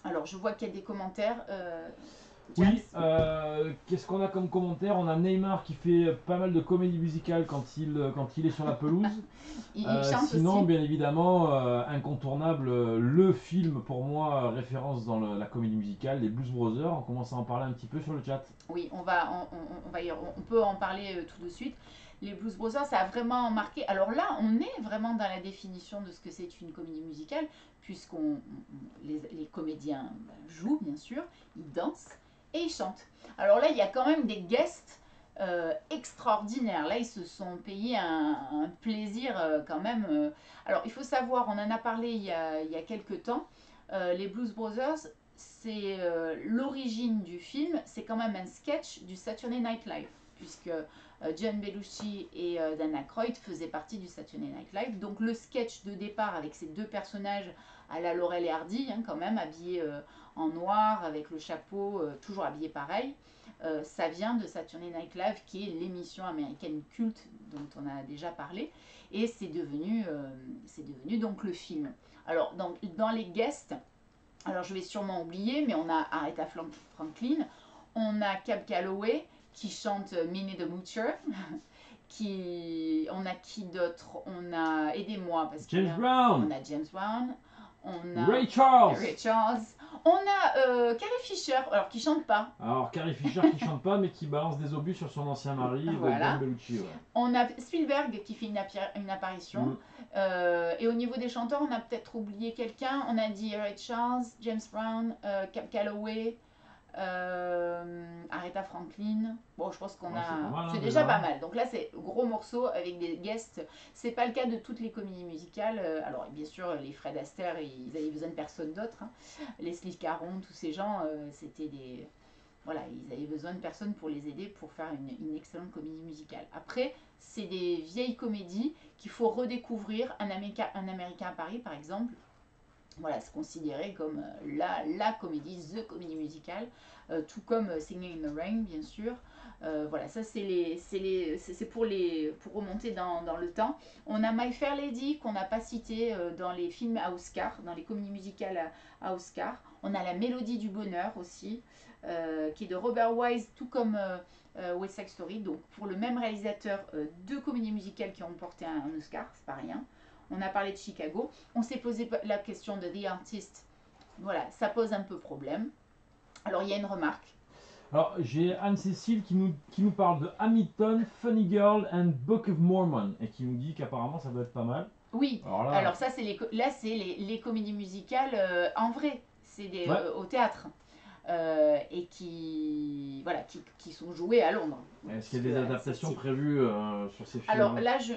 Alors je vois qu'il y a des commentaires. James. Oui, qu'est-ce qu'on a comme commentaire? On a Neymar qui fait pas mal de comédie musicale quand il est sur la pelouse. Il chante Sinon, aussi. bien évidemment, incontournable, le film pour moi, référence dans la comédie musicale, les Blues Brothers. On commence à en parler un petit peu sur le chat. Oui, on peut en parler tout de suite. Les Blues Brothers, ça a vraiment marqué. Alors là, on est vraiment dans la définition de ce que c'est une comédie musicale, les comédiens jouent, bien sûr, ils dansent et ils chantent. Alors là, il y a quand même des guests extraordinaires. Là, ils se sont payés un plaisir quand même. Alors, il faut savoir, on en a parlé il y a quelques temps, les Blues Brothers, c'est l'origine du film, c'est quand même un sketch du Saturday Night Live, puisque John Belushi et Dan Aykroyd faisaient partie du Saturday Night Live. Donc le sketch de départ avec ces deux personnages à la Laurel et Hardy, hein, quand même, habillés en noir, avec le chapeau, toujours habillés pareil, ça vient de Saturday Night Live, qui est l'émission américaine culte dont on a déjà parlé, et c'est devenu donc le film. Alors dans les guests, alors je vais sûrement oublier, mais on a Aretha Franklin, on a Cab Calloway qui chante Minnie the Moocher, on a qui d'autre? On a, aidez-moi, parce James Brown, on a James Brown, on a Ray Charles. On a Carrie Fisher, alors qui chante pas. Alors Carrie Fisher qui chante pas mais qui balance des obus sur son ancien mari, Voilà. Dan Belushi. Ouais. On a Spielberg qui fait une apparition. Et au niveau des chanteurs, on a peut-être oublié quelqu'un. On a dit Ray Charles, James Brown, Cab Calloway, Aretha Franklin. Bon, je pense qu'on a. C'est déjà pas mal. Donc là, c'est gros morceau avec des guests. C'est pas le cas de toutes les comédies musicales. Alors, bien sûr, les Fred Astaire, ils avaient besoin de personne d'autre. Hein. Leslie Caron, tous ces gens, c'était des. Voilà, ils avaient besoin de personne pour les aider pour faire une excellente comédie musicale. Après, c'est des vieilles comédies qu'il faut redécouvrir. Un Américain à Paris, par exemple, voilà, c'est considéré comme la comédie, the comédie musicale, tout comme Singing in the Rain, bien sûr. Voilà, ça c'est pour remonter dans le temps. On a My Fair Lady qu'on n'a pas cité dans les films à Oscar, dans les comédies musicales à Oscar. On a La Mélodie du Bonheur aussi, qui est de Robert Wise, tout comme West Side Story. Donc pour le même réalisateur, deux comédies musicales qui ont remporté un Oscar, c'est pas rien. On a parlé de Chicago. On s'est posé la question de The Artist. Voilà, ça pose un peu problème. Alors, il y a une remarque. Alors, j'ai Anne-Cécile qui nous parle de Hamilton, Funny Girl and Book of Mormon et qui nous dit qu'apparemment ça doit être pas mal. Oui, alors ça, c'est les comédies musicales en vrai. C'est au théâtre. Et qui sont jouées à Londres. Est-ce qu'il y a des adaptations prévues sur ces films? Alors là, je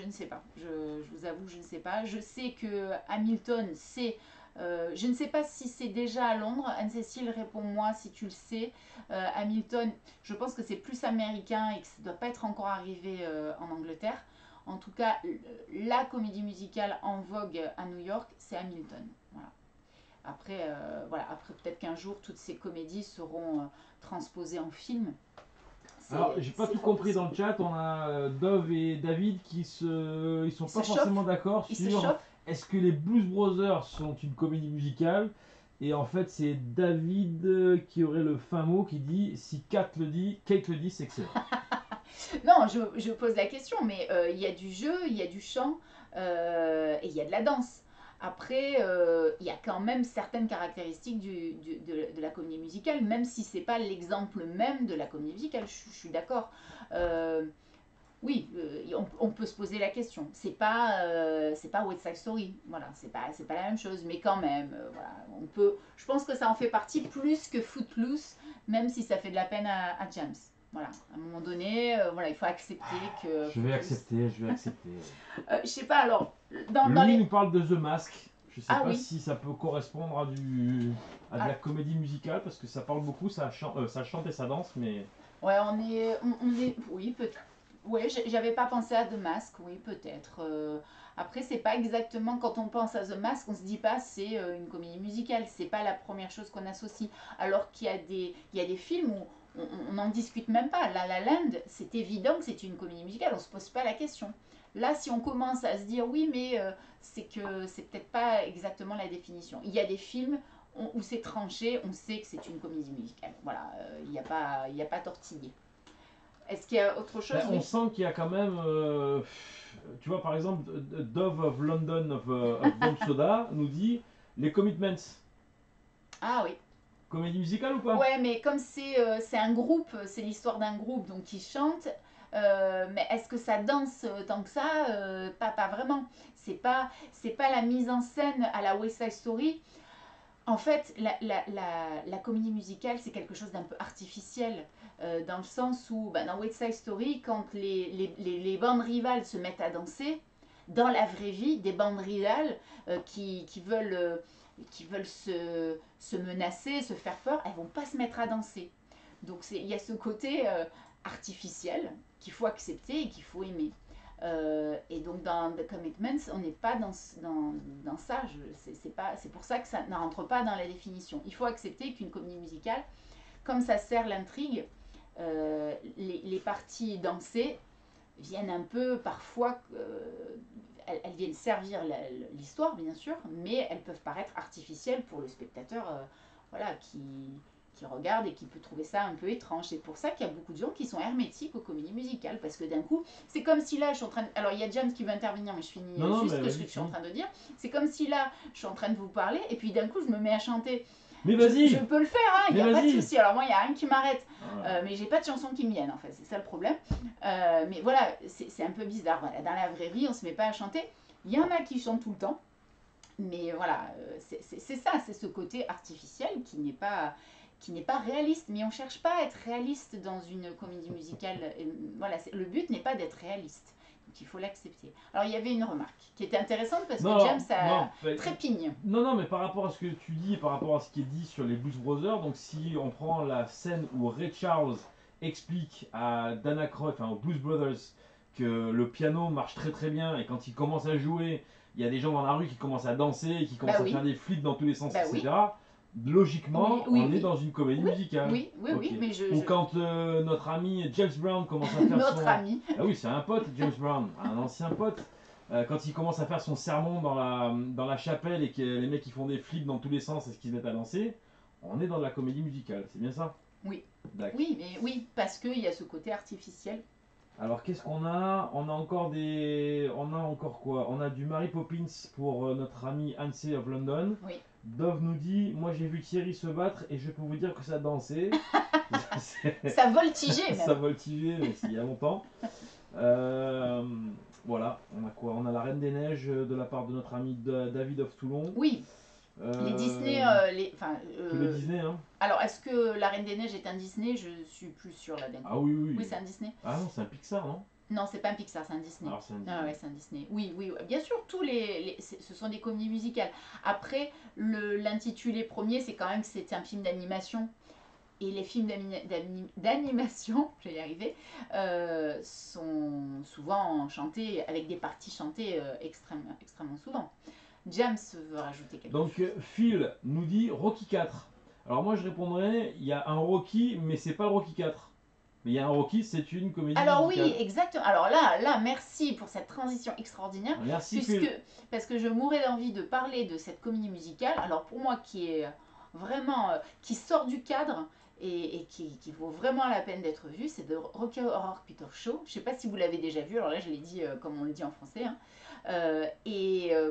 ne sais pas. Je vous avoue, je ne sais pas. Je sais que Hamilton, je ne sais pas si c'est déjà à Londres. Anne-Cécile, réponds-moi si tu le sais. Hamilton, je pense que c'est plus américain et que ça ne doit pas être encore arrivé en Angleterre. En tout cas, la comédie musicale en vogue à New York, c'est Hamilton. Voilà. Après, après peut-être qu'un jour, toutes ces comédies seront transposées en film. Alors, j'ai pas tout compris dans le chat. On a Dove et David ils sont pas forcément d'accord sur est-ce que les Blues Brothers sont une comédie musicale. Et en fait, c'est David qui aurait le fin mot qui dit si Kate le dit, c'est excellent. Non, je pose la question, mais il y a du jeu, il y a du chant et il y a de la danse. Après, il y a quand même certaines caractéristiques de la comédie musicale, même si c'est pas l'exemple même de la comédie musicale, je suis d'accord. Euh, oui, on peut se poser la question. C'est pas West Side Story, voilà, c'est pas la même chose, mais quand même, voilà, on peut. Je pense que ça en fait partie plus que Footloose, même si ça fait de la peine à James. Voilà, à un moment donné, voilà, il faut accepter que Je vais Footloose. accepter, je vais accepter. Je sais pas, alors, dans Louis les. nous parle de The Mask. Je sais Ah pas oui, si ça peut correspondre à de ah, la comédie musicale parce que ça parle beaucoup, ça chante et ça danse, mais ouais, on est, oui, peut-être. Ouais, j'avais pas pensé à The Mask, oui, peut-être. Après, c'est pas exactement quand on pense à The Mask, on se dit pas c'est une comédie musicale. C'est pas la première chose qu'on associe. Alors qu'il y a il y a des films où on n'en discute même pas. La La Land, c'est évident que c'est une comédie musicale. On se pose pas la question. Là, si on commence à se dire oui, mais c'est que c'est peut-être pas exactement la définition. Il y a des films où c'est tranché, on sait que c'est une comédie musicale. Voilà, il n'y a pas tortillé. Est-ce qu'il y a autre chose? ben, on Oui. sent qu'il y a quand même. Tu vois, par exemple, Dove of London of Bomb Soda nous dit les Commitments. Ah oui. Comédie musicale ou pas? Ouais, mais comme c'est un groupe, c'est l'histoire d'un groupe, donc ils chantent. Mais est-ce que ça danse tant que ça? Pas vraiment. C'est pas la mise en scène à la West Side Story. En fait, la comédie musicale, c'est quelque chose d'un peu artificiel, dans le sens où, bah, dans West Side Story, quand les bandes rivales se mettent à danser, dans la vraie vie, des bandes rivales qui veulent se menacer, se faire peur, elles vont pas se mettre à danser. Donc il y a ce côté artificiel qu'il faut accepter et qu'il faut aimer. Et donc dans The Commitments, on n'est pas dans ça. C'est pour ça que ça ne rentre pas dans la définition. Il faut accepter qu'une comédie musicale, comme ça sert l'intrigue, les parties dansées viennent un peu parfois, elles viennent servir l'histoire bien sûr, mais elles peuvent paraître artificielles pour le spectateur, voilà, qui regarde et qui peut trouver ça un peu étrange. C'est pour ça qu'il y a beaucoup de gens qui sont hermétiques aux comédies musicales, parce que d'un coup, c'est comme si là, je suis en train de... Alors, il y a James qui veut intervenir, mais je finis Non, non, juste mais ce que je suis en train de dire. C'est comme si là, je suis en train de vous parler, et puis d'un coup, je me mets à chanter. Mais vas-y! Je peux le faire, hein, il n'y Mais a pas de vas-y! souci. Alors moi, il n'y a rien qui m'arrête, Ah. mais j'ai pas de chansons qui me viennent, en fait, c'est ça le problème. Mais voilà, c'est un peu bizarre. Voilà. Dans la vraie vie, on se met pas à chanter. Il y en a qui chantent tout le temps, mais voilà, c'est ça, c'est ce côté artificiel qui n'est pas réaliste. Mais on cherche pas à être réaliste dans une comédie musicale. Et voilà, le but n'est pas d'être réaliste. Donc il faut l'accepter. Alors il y avait une remarque qui était intéressante parce Non, que James non, trépigne. non, non, mais par rapport à ce que tu dis et par rapport à ce qui est dit sur les Blues Brothers, donc si on prend la scène où Ray Charles explique à Dana Croy, enfin aux Blues Brothers, que le piano marche très très bien et quand il commence à jouer, il y a des gens dans la rue qui commencent à danser et qui commencent Bah à oui, faire des flips dans tous les sens, bah oui, etc. Logiquement, oui, on est oui, dans une comédie oui, musicale. oui, oui, Ok. oui, mais Ou quand notre ami James Brown commence à faire notre son... ami. Ah oui, c'est un pote, James Brown, un ancien pote. Quand il commence à faire son sermon dans la chapelle et que les mecs ils font des flips dans tous les sens et qu'ils se mettent à danser, on est dans de la comédie musicale, c'est bien ça? Oui, D'accord. oui, mais oui, parce qu'il y a ce côté artificiel. Alors qu'est-ce qu'on a? On a encore des... On a encore quoi? On a du Mary Poppins pour notre ami Hansen of London. Oui. Dove nous dit, moi j'ai vu Thierry se battre et je peux vous dire que ça dansait. Ça voltigeait Ça même. voltigeait, mais c'est il y a longtemps. Euh, voilà, on a quoi? On a la Reine des Neiges de la part de notre ami David of Toulon. Oui, les Disney, enfin, Tous les Disney, hein? alors est-ce que La Reine des Neiges est un Disney? Je suis plus sûre là d'un coup. Ah oui, oui. Oui, c'est un Disney. Ah non, c'est un Pixar, non? Non, c'est pas un Pixar, c'est un Disney. Alors c'est un Ah Disney. ouais, c'est un Disney. Oui, oui, oui. Bien sûr, ce sont des comédies musicales. Après, l'intitulé premier, c'est quand même que c'est un film d'animation. Et les films d'animation, je vais y arriver, sont souvent chantés avec des parties chantées extrêmement souvent. James veut rajouter quelque Donc chose. Phil nous dit Rocky 4. Alors moi je répondrais, il y a un Rocky, mais c'est pas le Rocky 4. Mais il y a un Rocky, c'est une comédie Alors musicale. oui, exactement. Alors là, merci pour cette transition extraordinaire, Merci Phil. parce que je mourrais d'envie de parler de cette comédie musicale. Alors pour moi, qui est vraiment, qui sort du cadre, et qui vaut vraiment la peine d'être vu, c'est The Rocky Horror Picture Show. Je ne sais pas si vous l'avez déjà vu, alors là je l'ai dit comme on le dit en français. Hein.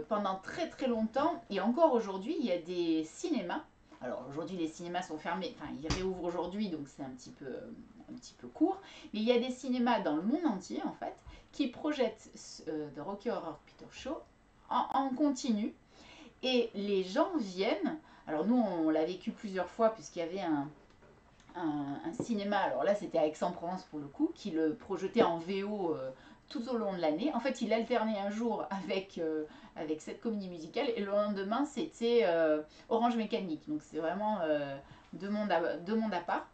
Pendant très très longtemps, et encore aujourd'hui, il y a des cinémas. Alors aujourd'hui les cinémas sont fermés, enfin ils réouvrent aujourd'hui donc c'est un petit peu court, mais il y a des cinémas dans le monde entier en fait qui projettent The Rocky Horror Picture Show en continu et les gens viennent. Alors nous on l'a vécu plusieurs fois puisqu'il y avait un cinéma, alors là c'était à Aix-en-Provence pour le coup, qui le projetait en VO tout au long de l'année. En fait, il alternait un jour avec cette comédie musicale et le lendemain c'était Orange Mécanique. Donc c'est vraiment deux mondes à part.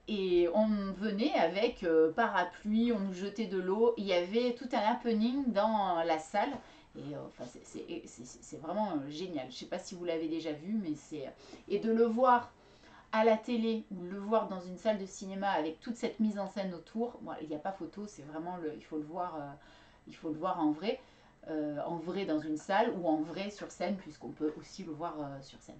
Et on venait avec parapluie, on nous jetait de l'eau. Il y avait tout un happening dans la salle. Et enfin, c'est vraiment génial. Je ne sais pas si vous l'avez déjà vu, mais c'est. Et de le voir à la télé ou le voir dans une salle de cinéma avec toute cette mise en scène autour, bon, il n'y a pas photo, c'est vraiment il faut le voir en vrai dans une salle ou en vrai sur scène puisqu'on peut aussi le voir sur scène.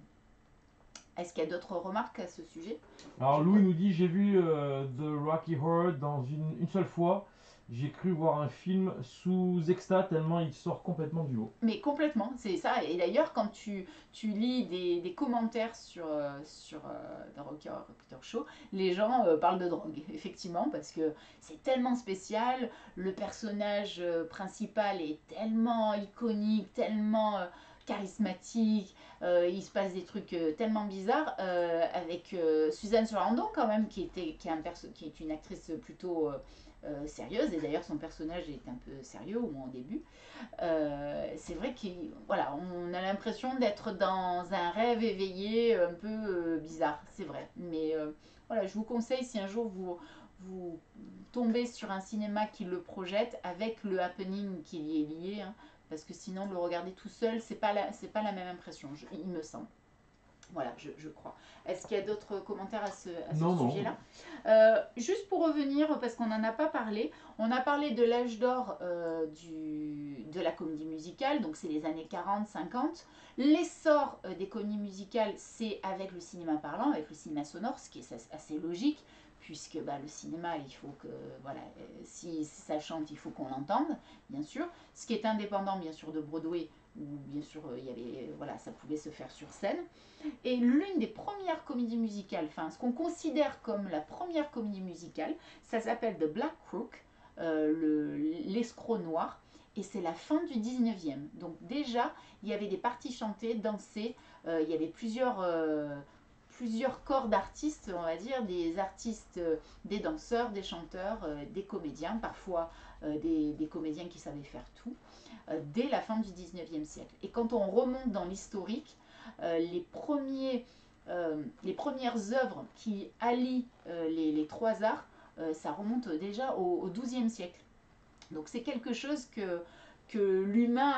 Est-ce qu'il y a d'autres remarques à ce sujet? Alors Louis nous dit, j'ai vu The Rocky Horror dans une seule fois. J'ai cru voir un film sous extat tellement il sort complètement du lot. Mais complètement, c'est ça. Et d'ailleurs, quand tu lis des commentaires sur The Rocky Horror Picture Show, les gens parlent de drogue, effectivement, parce que c'est tellement spécial. Le personnage principal est tellement iconique, tellement charismatique. Il se passe des trucs tellement bizarres avec Suzanne Sarandon, quand même, qui est une actrice plutôt sérieuse. Et d'ailleurs, son personnage est un peu sérieux, au moins au début. C'est vrai qu'on voilà, on a l'impression d'être dans un rêve éveillé un peu bizarre, c'est vrai. Mais voilà, je vous conseille si un jour vous tombez sur un cinéma qui le projette avec le happening qui y est lié, hein, parce que sinon le regarder tout seul, c'est pas la même impression, il me semble. Voilà, je crois. Est-ce qu'il y a d'autres commentaires à ce sujet-là? Juste pour revenir, parce qu'on n'en a pas parlé, on a parlé de l'âge d'or de la comédie musicale, donc c'est les années 40-50. L'essor des comédies musicales, c'est avec le cinéma parlant, avec le cinéma sonore, ce qui est assez logique, puisque le cinéma, il faut que, voilà, si ça chante, il faut qu'on l'entende, bien sûr. Ce qui est indépendant, bien sûr, de Broadway, où bien sûr, il y avait, voilà, ça pouvait se faire sur scène. Et l'une des premières comédies musicales, enfin ce qu'on considère comme la première comédie musicale, ça s'appelle The Black Crook, l'escroc noir, et c'est la fin du 19e. Donc déjà, il y avait des parties chantées, dansées, il y avait plusieurs corps d'artistes, on va dire, des artistes, des danseurs, des chanteurs, des comédiens, parfois des comédiens qui savaient faire tout, dès la fin du 19e siècle. Et quand on remonte dans l'historique, les premières œuvres qui allient les trois arts, ça remonte déjà au XIIe siècle. Donc c'est quelque chose que l'humain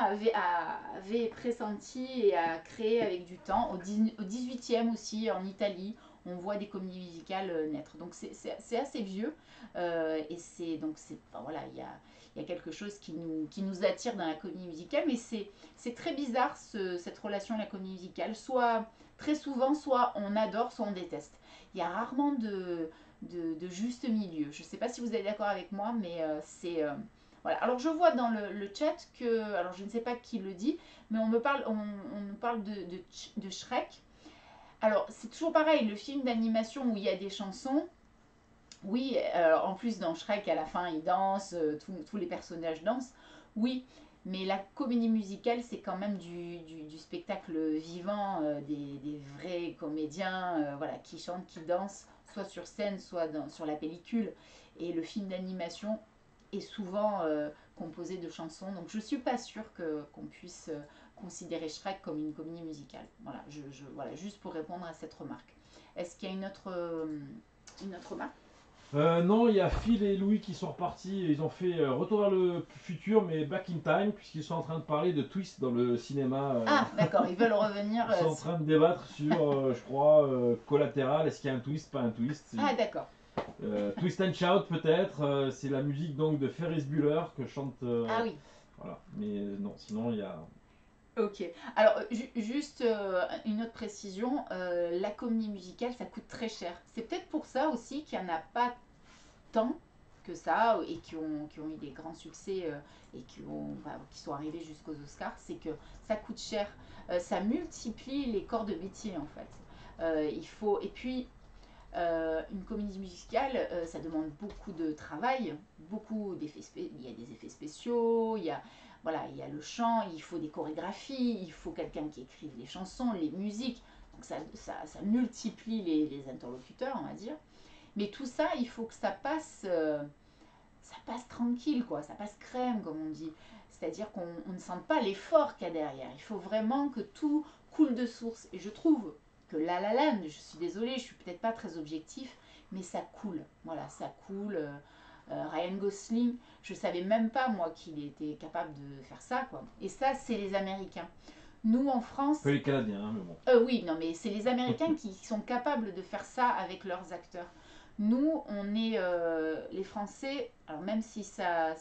avait pressenti et a créé avec du temps. Au XVIIIe aussi, en Italie, on voit des comédies musicales naître. Donc c'est assez vieux. Et enfin, voilà, il y a quelque chose qui nous attire dans la comédie musicale. Mais c'est très bizarre cette relation à la comédie musicale. Soit très souvent, soit on adore, soit on déteste. Il y a rarement de juste milieu. Je ne sais pas si vous êtes d'accord avec moi, mais c'est... voilà. Alors je vois dans le chat que, alors je ne sais pas qui le dit, mais on me parle de Shrek. Alors c'est toujours pareil, le film d'animation où il y a des chansons, oui, en plus dans Shrek à la fin il danse, tous les personnages dansent, oui, mais la comédie musicale c'est quand même du spectacle vivant, des vrais comédiens voilà, qui chantent, qui dansent, soit sur scène, soit sur la pellicule. Et le film d'animation est souvent composé de chansons. Donc je ne suis pas sûre qu'on puisse considérer Shrek comme une comédie musicale. Voilà, voilà, juste pour répondre à cette remarque. Est-ce qu'il y a une autre remarque? Non, il y a Phil et Louis qui sont repartis. Ils ont fait Retour vers le futur, mais Back in Time, puisqu'ils sont en train de parler de twist dans le cinéma. Ah, d'accord, ils veulent revenir. Ils sont en train de débattre sur, je crois, Collatéral. Est-ce qu'il y a un twist, pas un twist? Ah, d'accord. Twist and Shout peut-être, c'est la musique donc de Ferris Bueller que chante. Ah oui. Voilà, mais non, sinon il y a. Ok. Alors, juste une autre précision, la comédie musicale, ça coûte très cher. C'est peut-être pour ça aussi qu'il n'y en a pas tant que ça et qui ont eu des grands succès et qui sont arrivés jusqu'aux Oscars, c'est que ça coûte cher. Ça multiplie les corps de métier en fait. Et puis une comédie musicale, ça demande beaucoup de travail, beaucoup d'effets il y a des effets spéciaux, il y a le chant, il faut des chorégraphies, il faut quelqu'un qui écrive les chansons, les musiques. Donc ça multiplie les interlocuteurs, on va dire. Mais tout ça, il faut que ça passe tranquille, quoi, ça passe crème, comme on dit. C'est-à-dire qu'on ne sente pas l'effort qu'il y a derrière. Il faut vraiment que tout coule de source. Et je trouve que La La Land, je suis désolée, je suis peut-être pas très objectif, mais ça coule. Voilà, ça coule. Ryan Gosling, je savais même pas moi qu'il était capable de faire ça, quoi. Et ça, c'est les Américains. Nous, en France, Pas les Canadiens, hein, mais bon. oui, non, mais c'est les Américains qui sont capables de faire ça avec leurs acteurs. Nous, on est les Français, alors même si ça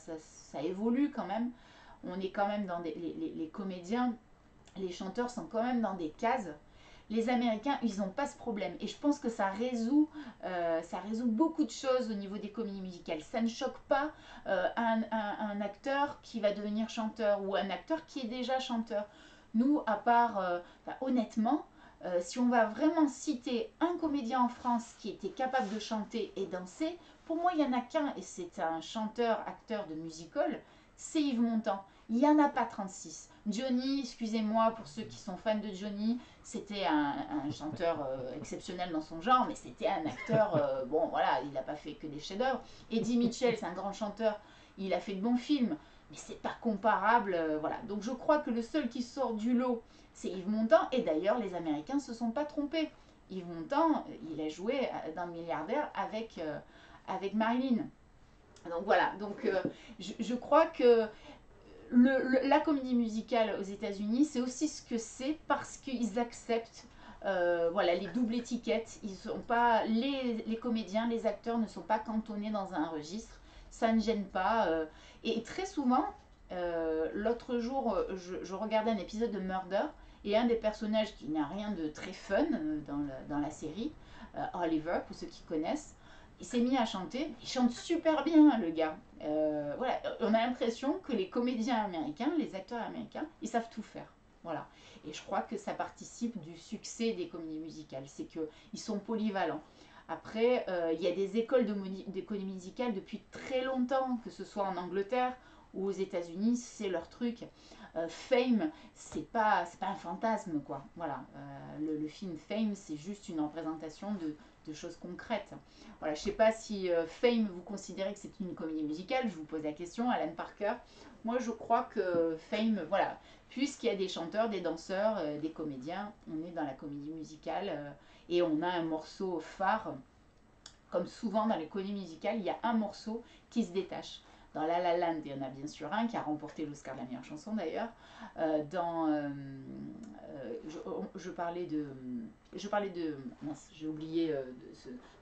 évolue quand même, on est quand même dans les comédiens, les chanteurs sont quand même dans des cases. Les Américains, ils n'ont pas ce problème. Et je pense que ça résout beaucoup de choses au niveau des comédies musicales. Ça ne choque pas un acteur qui va devenir chanteur ou un acteur qui est déjà chanteur. Nous, à part, honnêtement, si on va vraiment citer un comédien en France qui était capable de chanter et danser, pour moi, il n'y en a qu'un, et c'est un chanteur, acteur de musical, c'est Yves Montand. Il n'y en a pas 36. Johnny, excusez-moi pour ceux qui sont fans de Johnny, c'était un chanteur exceptionnel dans son genre, mais c'était un acteur, bon voilà, il n'a pas fait que des chefs-d'œuvre. Eddie Mitchell, c'est un grand chanteur, il a fait de bons films, mais c'est pas comparable, voilà. Donc je crois que le seul qui sort du lot, c'est Yves Montand, et d'ailleurs les Américains se sont pas trompés. Yves Montand, il a joué dans Milliardaire avec Marilyn. Donc voilà, donc je crois que la comédie musicale aux États-Unis, c'est aussi ce que c'est parce qu'ils acceptent voilà, les doubles étiquettes. Ils sont pas, les comédiens, les acteurs ne sont pas cantonnés dans un registre. Ça ne gêne pas. Et très souvent, l'autre jour, je regardais un épisode de Murder et un des personnages qui n'a rien de très fun dans la série, Oliver, pour ceux qui connaissent, il s'est mis à chanter. Il chante super bien, le gars. Voilà, on a l'impression que les comédiens américains, les acteurs américains, ils savent tout faire. Voilà. Et je crois que ça participe du succès des comédies musicales. C'est qu'ils sont polyvalents. Après, il y a des écoles d'économie musicale depuis très longtemps, que ce soit en Angleterre ou aux États-Unis, c'est leur truc. Fame, c'est pas un fantasme, quoi. Voilà. Le film Fame, c'est juste une représentation de choses concrètes. Voilà, je ne sais pas si Fame, vous considérez que c'est une comédie musicale, je vous pose la question, Alan Parker. Moi, je crois que Fame, voilà, puisqu'il y a des chanteurs, des danseurs, des comédiens, on est dans la comédie musicale et on a un morceau phare. Comme souvent dans les comédies musicales, il y a un morceau qui se détache. Dans La La Land, il y en a bien sûr un qui a remporté l'Oscar de la meilleure chanson d'ailleurs. Dans, je parlais de, mince, j'ai oublié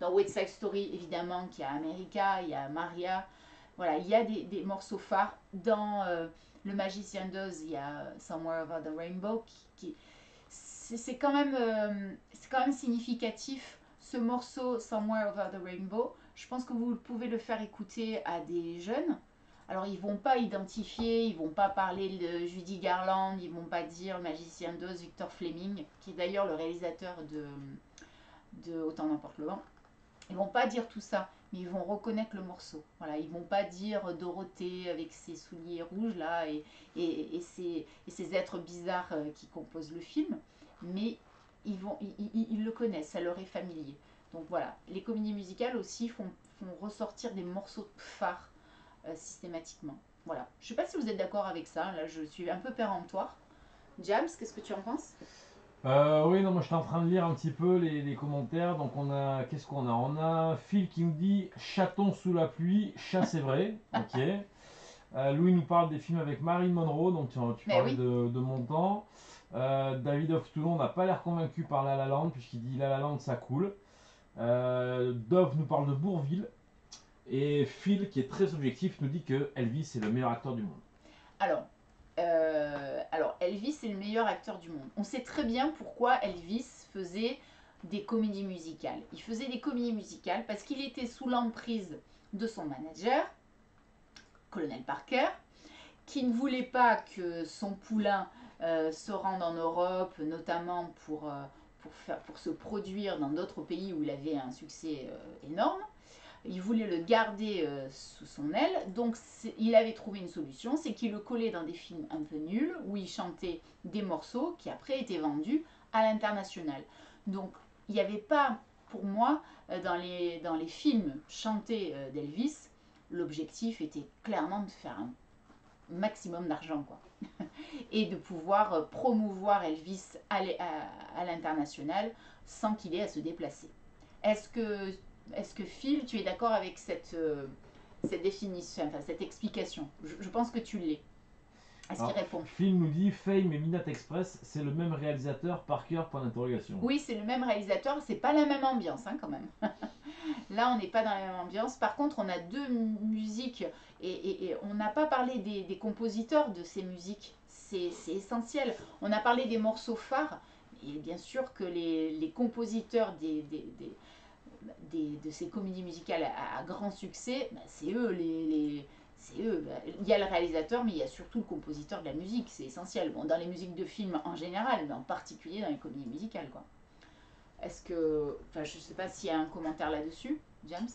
dans West Side Story évidemment qu'il y a America, il y a Maria. Voilà, il y a des morceaux phares. Dans Le Magicien d'Oz, il y a Somewhere Over the Rainbow c'est quand même significatif. Ce morceau Somewhere Over the Rainbow, je pense que vous pouvez le faire écouter à des jeunes. Alors ils vont pas identifier, ils vont pas parler de Judy Garland, ils vont pas dire le Magicien d'Oz, Victor Fleming, qui est d'ailleurs le réalisateur de Autant n'emporte le vent. Ils vont pas dire tout ça, mais ils vont reconnaître le morceau. Voilà, ils vont pas dire Dorothée avec ses souliers rouges là et ces êtres bizarres qui composent le film, mais ils le connaissent, ça leur est familier. Donc voilà, les comédies musicales aussi font ressortir des morceaux phares systématiquement. Voilà, je sais pas si vous êtes d'accord avec ça, là je suis un peu péremptoire. James, qu'est-ce que tu en penses? Oui, non, moi j'étais en train de lire un petit peu les commentaires. Donc on a, qu'est-ce qu'on a? On a Phil qui nous dit chaton sous la pluie, chat c'est vrai. Ok. Louis nous parle des films avec Marilyn Monroe, donc tu Mais parlais oui, de mon temps. David of Toulon n'a pas l'air convaincu par La La Land, puisqu'il dit La La Land ça coule. Dove nous parle de Bourville. Et Phil, qui est très objectif, nous dit que Elvis est le meilleur acteur du monde. alors Alors, Elvis est le meilleur acteur du monde. On sait très bien pourquoi Elvis faisait des comédies musicales. Il faisait des comédies musicales parce qu'il était sous l'emprise de son manager, Colonel Parker, qui ne voulait pas que son poulain se rende en Europe, notamment pour se produire dans d'autres pays où il avait un succès énorme. Il voulait le garder sous son aile, donc il avait trouvé une solution, c'est qu'il le collait dans des films un peu nuls, où il chantait des morceaux qui après étaient vendus à l'international. Donc il n'y avait pas, pour moi, dans les films chantés d'Elvis, l'objectif était clairement de faire un maximum d'argent, quoi. Et de pouvoir promouvoir Elvis à l'international sans qu'il ait à se déplacer. Est-ce que, est-ce que Phil, tu es d'accord avec cette définition, enfin cette explication? Je pense que tu l'es. Est-ce qu'il répond? Phil nous dit Fame et Midnight Express, c'est le même réalisateur, Parker, point d'interrogation. Oui, c'est le même réalisateur, c'est pas la même ambiance quand même. Là, on n'est pas dans la même ambiance. Par contre, on a deux musiques et on n'a pas parlé des compositeurs de ces musiques. C'est essentiel. On a parlé des morceaux phares. Et bien sûr que les compositeurs de ces comédies musicales à grand succès, c'est eux c'est eux. Il y a le réalisateur, mais il y a surtout le compositeur de la musique. C'est essentiel. Bon, dans les musiques de films en général, mais en particulier dans les comédies musicales, quoi. Est-ce que. Enfin, je sais pas s'il y a un commentaire là-dessus, James.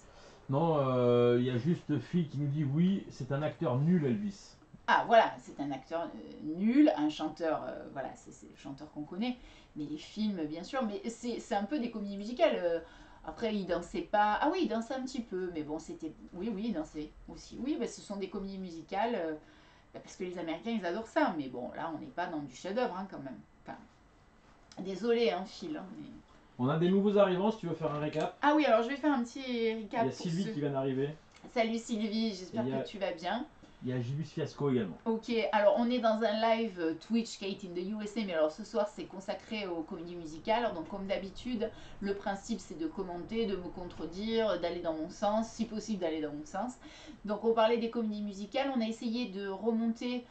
Non, il y a juste Phil qui nous dit oui, c'est un acteur nul, Elvis. Ah, voilà, c'est un acteur nul, un chanteur, voilà, c'est le chanteur qu'on connaît. Mais les films, bien sûr, mais c'est un peu des comédies musicales. Après, il dansait pas. Ah oui, il dansait un petit peu, mais bon, c'était. Oui, oui, il dansait aussi. Oui, bah, ce sont des comédies musicales, parce que les Américains, ils adorent ça. Mais bon, là, on n'est pas dans du chef-d'œuvre, hein, quand même. Enfin, désolé, hein, Phil, hein, mais. On a des nouveaux arrivants, si tu veux faire un récap. Ah oui, alors je vais faire un petit Il recap y a pour Sylvie ceux. qui vient d'arriver. Salut Sylvie, j'espère Et que tu vas bien. il y a Gibus Fiasco également. Ok, alors on est dans un live Twitch Kate in the USA, mais alors ce soir c'est consacré aux comédies musicales. Donc comme d'habitude, le principe c'est de commenter, de me contredire, d'aller dans mon sens, si possible d'aller dans mon sens. Donc on parlait des comédies musicales, on a essayé de remonter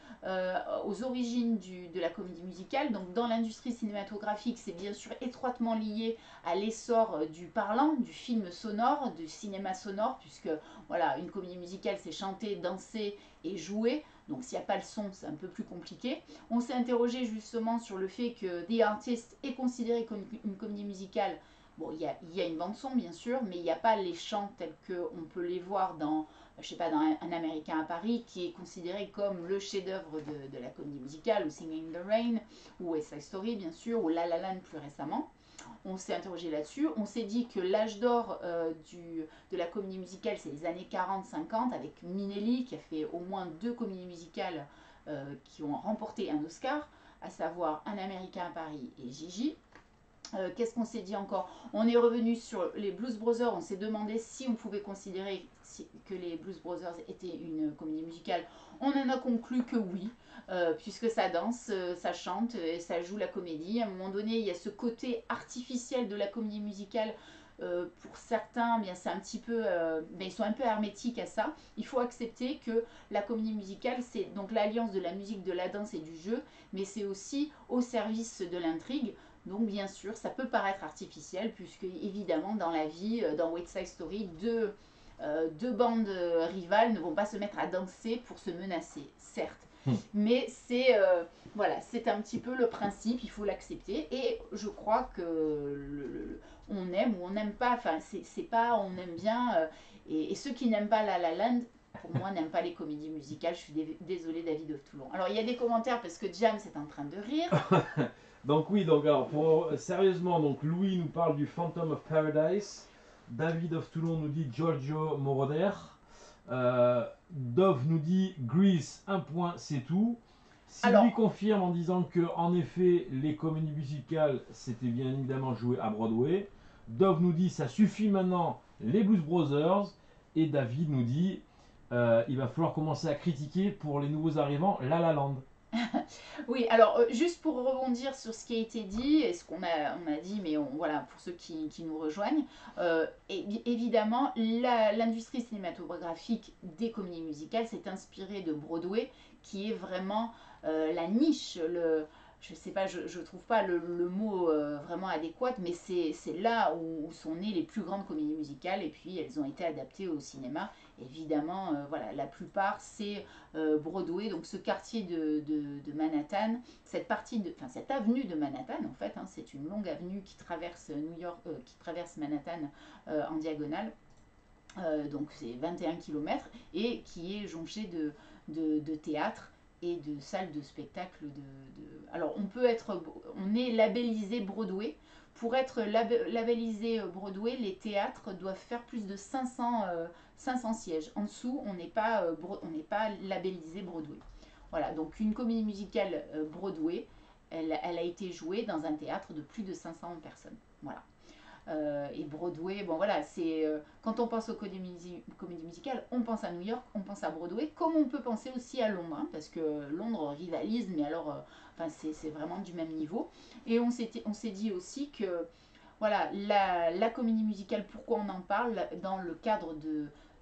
aux origines de la comédie musicale. Donc dans l'industrie cinématographique, c'est bien sûr étroitement lié à l'essor du parlant, du film sonore, du cinéma sonore, puisque voilà, une comédie musicale c'est chanter, danser et jouer. Donc s'il n'y a pas le son, c'est un peu plus compliqué. On s'est interrogé justement sur le fait que The Artist est considéré comme une comédie musicale. Bon, il y a une bande-son bien sûr, mais il n'y a pas les chants tels qu'on peut les voir dans, je sais pas, dans un Américain à Paris, qui est considéré comme le chef-d'œuvre de la comédie musicale, ou Singing in the Rain, ou West Side Story bien sûr, ou La La Land plus récemment. On s'est interrogé là-dessus. On s'est dit que l'âge d'or de la comédie musicale, c'est les années 40-50, avec Minelli, qui a fait au moins 2 comédies musicales qui ont remporté un Oscar, à savoir Un Américain à Paris et Gigi. Qu'est-ce qu'on s'est dit encore? On est revenu sur les Blues Brothers. On s'est demandé si on pouvait considérer que les Blues Brothers étaient une comédie musicale. On en a conclu que oui, puisque ça danse, ça chante et ça joue la comédie. À un moment donné, il y a ce côté artificiel de la comédie musicale. Pour certains, bien, c'est un petit peu, ils sont un peu hermétiques à ça. Il faut accepter que la comédie musicale, c'est donc l'alliance de la musique, de la danse et du jeu, mais c'est aussi au service de l'intrigue. Donc bien sûr, ça peut paraître artificiel, puisque évidemment, dans la vie, dans West Side Story, deux bandes rivales ne vont pas se mettre à danser pour se menacer, certes. Mais voilà, c'est un petit peu le principe, il faut l'accepter. Et je crois que on aime ou on n'aime pas, enfin c'est pas on aime bien. Et ceux qui n'aiment pas La La Land, pour moi, n'aiment pas les comédies musicales. Je suis désolée, David of Toulon. Alors il y a des commentaires parce que Jam est en train de rire. Donc oui, donc alors sérieusement, donc Louis nous parle du Phantom of Paradise. David of Toulon nous dit Giorgio Moroder. Dove nous dit Grease, un point, c'est tout. Sylvie confirme en disant que en effet les comédies musicales c'était bien évidemment joué à Broadway. Dove nous dit ça suffit maintenant les Blues Brothers. Et David nous dit il va falloir commencer à critiquer pour les nouveaux arrivants La La Land. Oui, alors juste pour rebondir sur ce qui a été dit et ce on a dit, mais voilà, pour ceux qui nous rejoignent, évidemment, l'industrie cinématographique des comédies musicales s'est inspirée de Broadway, qui est vraiment la niche, je sais pas, je trouve pas le mot vraiment adéquat, mais c'est là où sont nées les plus grandes comédies musicales, et puis elles ont été adaptées au cinéma. Évidemment, voilà, la plupart c'est Broadway, donc ce quartier de Manhattan, cette avenue de Manhattan en fait, hein, c'est une longue avenue qui traverse New York, qui traverse Manhattan en diagonale, donc c'est 21 km, et qui est jonchée de théâtres et de salles de spectacle. Alors on est labellisé Broadway. Pour être labellisé Broadway, les théâtres doivent faire plus de 500 sièges. En dessous, on n'est pas labellisé Broadway. Voilà, donc une comédie musicale Broadway, elle a été jouée dans un théâtre de plus de 500 personnes. Voilà. Et Broadway, bon voilà, quand on pense aux comédies musicales, on pense à New York, on pense à Broadway, comme on peut penser aussi à Londres, hein, parce que Londres rivalise, mais alors, enfin, c'est vraiment du même niveau. Et on s'est dit aussi que, voilà, la comédie musicale, pourquoi on en parle dans le cadre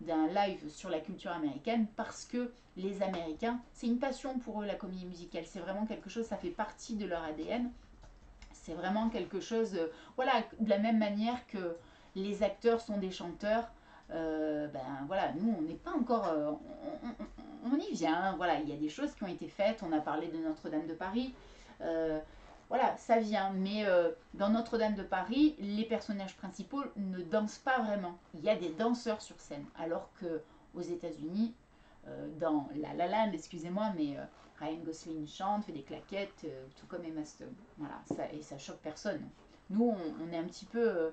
d'un live sur la culture américaine, parce que les Américains, c'est une passion pour eux la comédie musicale, c'est vraiment quelque chose, ça fait partie de leur ADN. C'est vraiment quelque chose, voilà, de la même manière que les acteurs sont des chanteurs, ben voilà, nous on n'est pas encore, on y vient, hein, voilà, il y a des choses qui ont été faites, on a parlé de Notre-Dame de Paris, euh, voilà, ça vient, mais dans Notre-Dame de Paris, les personnages principaux ne dansent pas vraiment. Il y a des danseurs sur scène, alors que aux États-Unis, dans La La Land, excusez-moi, mais Ryan Gosling chante, fait des claquettes, tout comme Emma Stone. Voilà, et ça choque personne. Nous, on est un petit peu,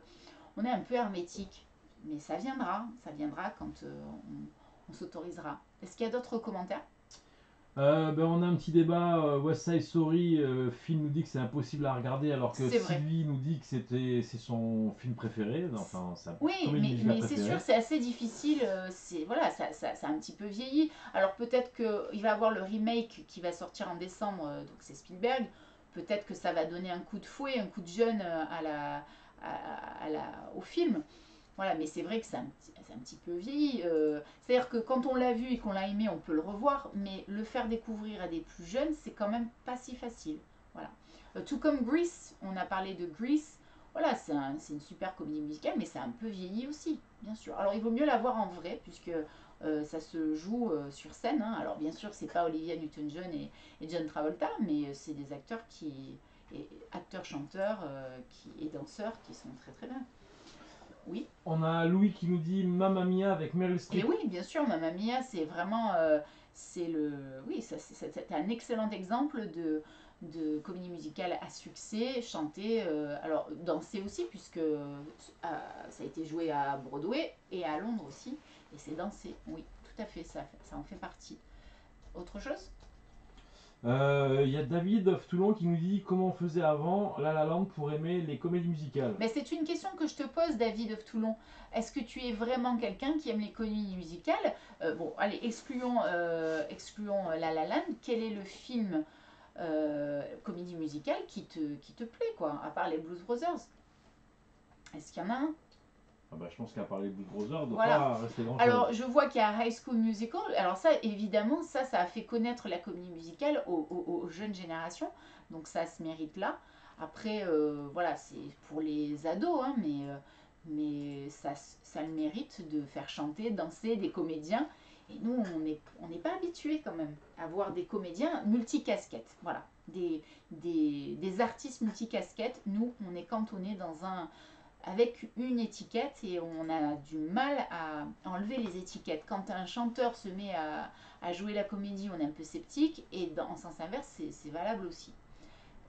on est un peu hermétique, mais ça viendra quand on s'autorisera. Est-ce qu'il y a d'autres commentaires? Ben, on a un petit débat. West Side Story, Phil nous dit que c'est impossible à regarder, alors que C'est vrai. Sylvie nous dit que c'est son film préféré, enfin sa Oui, comédie musicale mais c'est sûr, préférée. c'est assez difficile. Voilà, ça a un petit peu vieilli. Alors peut-être qu'il va y avoir le remake qui va sortir en décembre, donc c'est Spielberg. Peut-être que ça va donner un coup de fouet, un coup de jeune au film. Voilà, mais c'est vrai que c'est un petit peu vieilli. C'est-à-dire que quand on l'a vu et qu'on l'a aimé, on peut le revoir, mais le faire découvrir à des plus jeunes, c'est quand même pas si facile. Voilà. Tout comme Grease, on a parlé de Grease. Voilà, c'est une super comédie musicale, mais c'est un peu vieilli aussi, bien sûr. Alors il vaut mieux la voir en vrai, puisque ça se joue sur scène, hein. Alors bien sûr, c'est pas Olivia Newton-John et John Travolta, mais c'est des acteurs, chanteurs et danseurs qui sont très très bien. Oui. On a Louis qui nous dit Mamma Mia avec Meryl Et Streep. oui, bien sûr, Mamma Mia, c'est vraiment, oui, c'est un excellent exemple de comédie musicale à succès, chantée, alors dansée aussi, puisque ça a été joué à Broadway et à Londres aussi, et c'est dansé, oui, tout à fait, ça en fait partie. Autre chose? Il y a David of Toulon qui nous dit comment on faisait avant La La Land pour aimer les comédies musicales. Ben, c'est une question que je te pose, David of Toulon. Est-ce que tu es vraiment quelqu'un qui aime les comédies musicales? Bon, allez, excluons La La Land. Quel est le film comédie musicale qui te plaît, quoi, à part les Blues Brothers? Est-ce qu'il y en a un? Ah bah, je pense qu'à parler de Big Brother, ne doit Voilà. pas rester grand chose. Alors, je vois qu'il y a High School Musical. Alors ça, évidemment, ça a fait connaître la comédie musicale aux jeunes générations. Donc ça se mérite là. Après, voilà, c'est pour les ados, hein, mais ça le mérite de faire chanter, danser des comédiens. Et nous, on n'est pas habitués quand même à voir des comédiens multicasquettes. Voilà, des artistes multicasquettes. Nous, on est cantonnés avec une étiquette et on a du mal à enlever les étiquettes. Quand un chanteur se met à jouer la comédie, on est un peu sceptique, et en sens inverse, c'est valable aussi.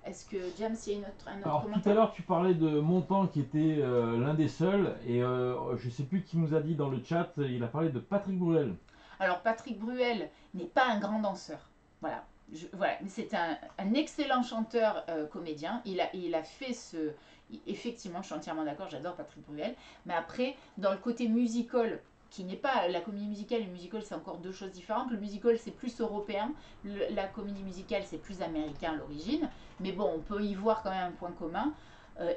Est-ce que James, il y a un autre Alors tout à commentaire? l'heure tu parlais de Montand qui était l'un des seuls et je sais plus qui nous a dit dans le chat, il a parlé de Patrick Bruel. Alors Patrick Bruel n'est pas un grand danseur. Voilà. Voilà. Mais c'est un excellent chanteur comédien. Il a fait effectivement, je suis entièrement d'accord, j'adore Patrick Bruel. Mais après, dans le côté musical, qui n'est pas la comédie musicale et le musical, c'est encore deux choses différentes. Le musical, c'est plus européen, la comédie musicale, c'est plus américain à l'origine, mais bon, on peut y voir quand même un point commun.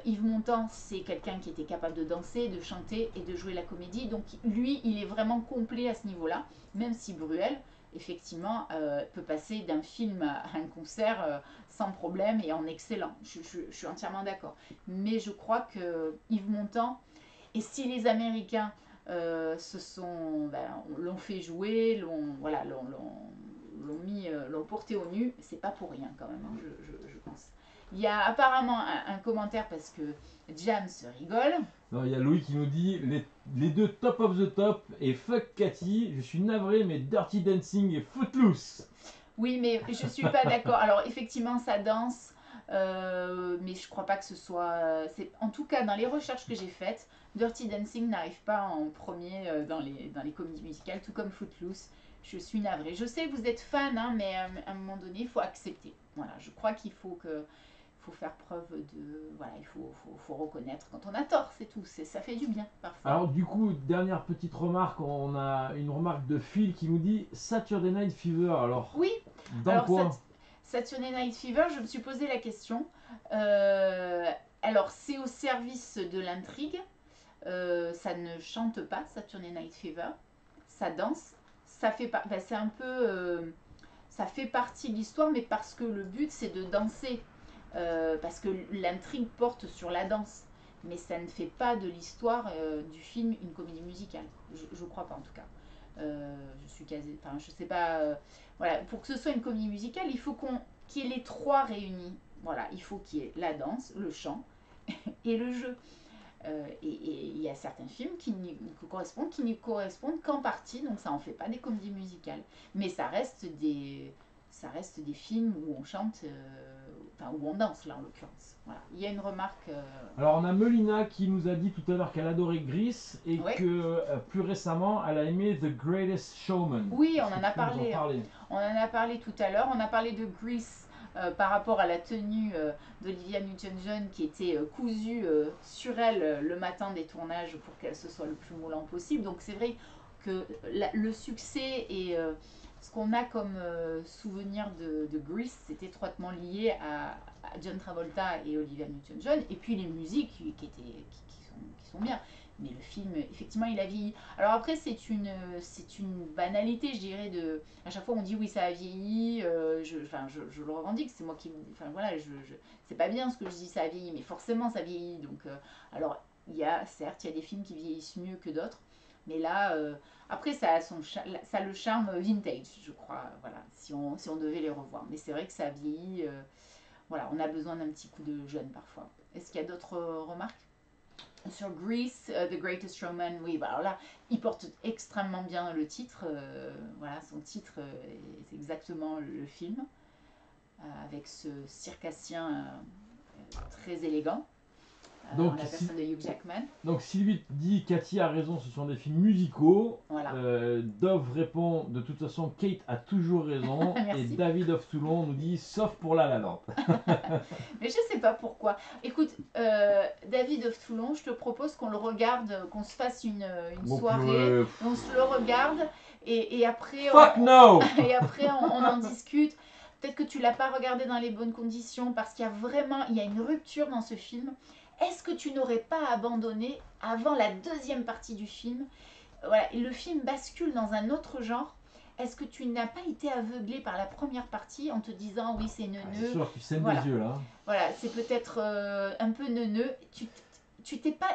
Yves Montand, c'est quelqu'un qui était capable de danser, de chanter et de jouer la comédie, donc lui, il est vraiment complet à ce niveau-là, même si Bruel, effectivement, peut passer d'un film à un concert sans problème et en excellent. Je suis entièrement d'accord. Mais je crois que Yves Montand, et si les Américains l'ont fait jouer, l'ont porté au nu, c'est pas pour rien quand même, hein, je pense. Il y a apparemment un commentaire parce que Jam se rigole. Non, il y a Louis qui nous dit les deux top of the top et fuck Cathy, je suis navré mais Dirty Dancing et Footloose. Oui, mais je suis pas d'accord. Alors effectivement, ça danse, mais je crois pas que ce soit. En tout cas, dans les recherches que j'ai faites, Dirty Dancing n'arrive pas en premier dans les comédies musicales, tout comme Footloose. Je suis navrée. Je sais que vous êtes fan, hein, mais à un moment donné, il faut accepter. Voilà, je crois qu'il faut faire preuve de. Voilà, il faut reconnaître quand on a tort, c'est tout. Ça fait du bien parfois. Alors, du coup, dernière petite remarque, on a une remarque de Phil qui nous dit Saturday Night Fever. Alors, oui, dans alors, quoi Saturday Night Fever, je me suis posé la question. Alors, c'est au service de l'intrigue. Ça ne chante pas, Saturday Night Fever. Ça danse. C'est un peu. Ça fait partie de l'histoire, mais parce que le but, c'est de danser. Parce que l'intrigue porte sur la danse. Mais ça ne fait pas de l'histoire du film une comédie musicale. Je crois pas, en tout cas. Je suis casée. Enfin, je sais pas. Voilà, pour que ce soit une comédie musicale, il faut qu'il y ait les trois réunis. Voilà, il faut qu'il y ait la danse, le chant et le jeu. Et il y a certains films qui n'y correspondent qu'en partie, donc ça en fait pas des comédies musicales. Mais ça reste des films où on chante, enfin où on danse là en l'occurrence. Voilà. Il y a une remarque. Alors on a Melina qui nous a dit tout à l'heure qu'elle adorait Grease et Ouais. que plus récemment elle a aimé The Greatest Showman. Oui, on Est-ce en que a tu peux nous parlé. en parler On en a parlé tout à l'heure. On a parlé de Grease par rapport à la tenue d'Olivia Newton-John qui était cousue sur elle le matin des tournages pour qu'elle se soit le plus moulant possible. Donc c'est vrai que le succès et ce qu'on a comme souvenir de Grease, c'est étroitement lié à John Travolta et Olivia Newton-John, et puis les musiques qui sont bien. Mais le film, effectivement, il a vieilli. Alors après, c'est une banalité, je dirais. À chaque fois, on dit oui, ça a vieilli. Je le revendique. C'est moi qui. Enfin voilà, c'est pas bien ce que je dis, ça a vieilli, mais forcément, ça vieillit. Donc, alors, certes, il y a des films qui vieillissent mieux que d'autres. Mais là, après, ça a le charme vintage, je crois. Voilà, si on devait les revoir. Mais c'est vrai que ça a vieilli. Voilà, on a besoin d'un petit coup de jeune parfois. Est-ce qu'il y a d'autres remarques sur Grease, The Greatest Showman? Oui, bah alors là, il porte extrêmement bien le titre. Voilà, son titre, c'est exactement le film, avec ce circassien très élégant. Donc, en la personne de Hugh Jackman. Donc Sylvie dit Cathy a raison, ce sont des films musicaux. Voilà. Dove répond de toute façon Kate a toujours raison. Merci. Et David of Toulon nous dit sauf pour La La Land. Mais je sais pas pourquoi. Écoute, David of Toulon, je te propose qu'on le regarde, qu'on se fasse une soirée, on se le regarde et après Fuck no. Et après on en discute. Peut-être que tu l'as pas regardé dans les bonnes conditions parce qu'il y a une rupture dans ce film. Est-ce que tu n'aurais pas abandonné avant la deuxième partie du film? Voilà, et le film bascule dans un autre genre. Est-ce que tu n'as pas été aveuglé par la première partie en te disant oui c'est neuneux? C'est sûr, tu saignes voilà. des yeux là. Voilà, c'est peut-être un peu neuneux.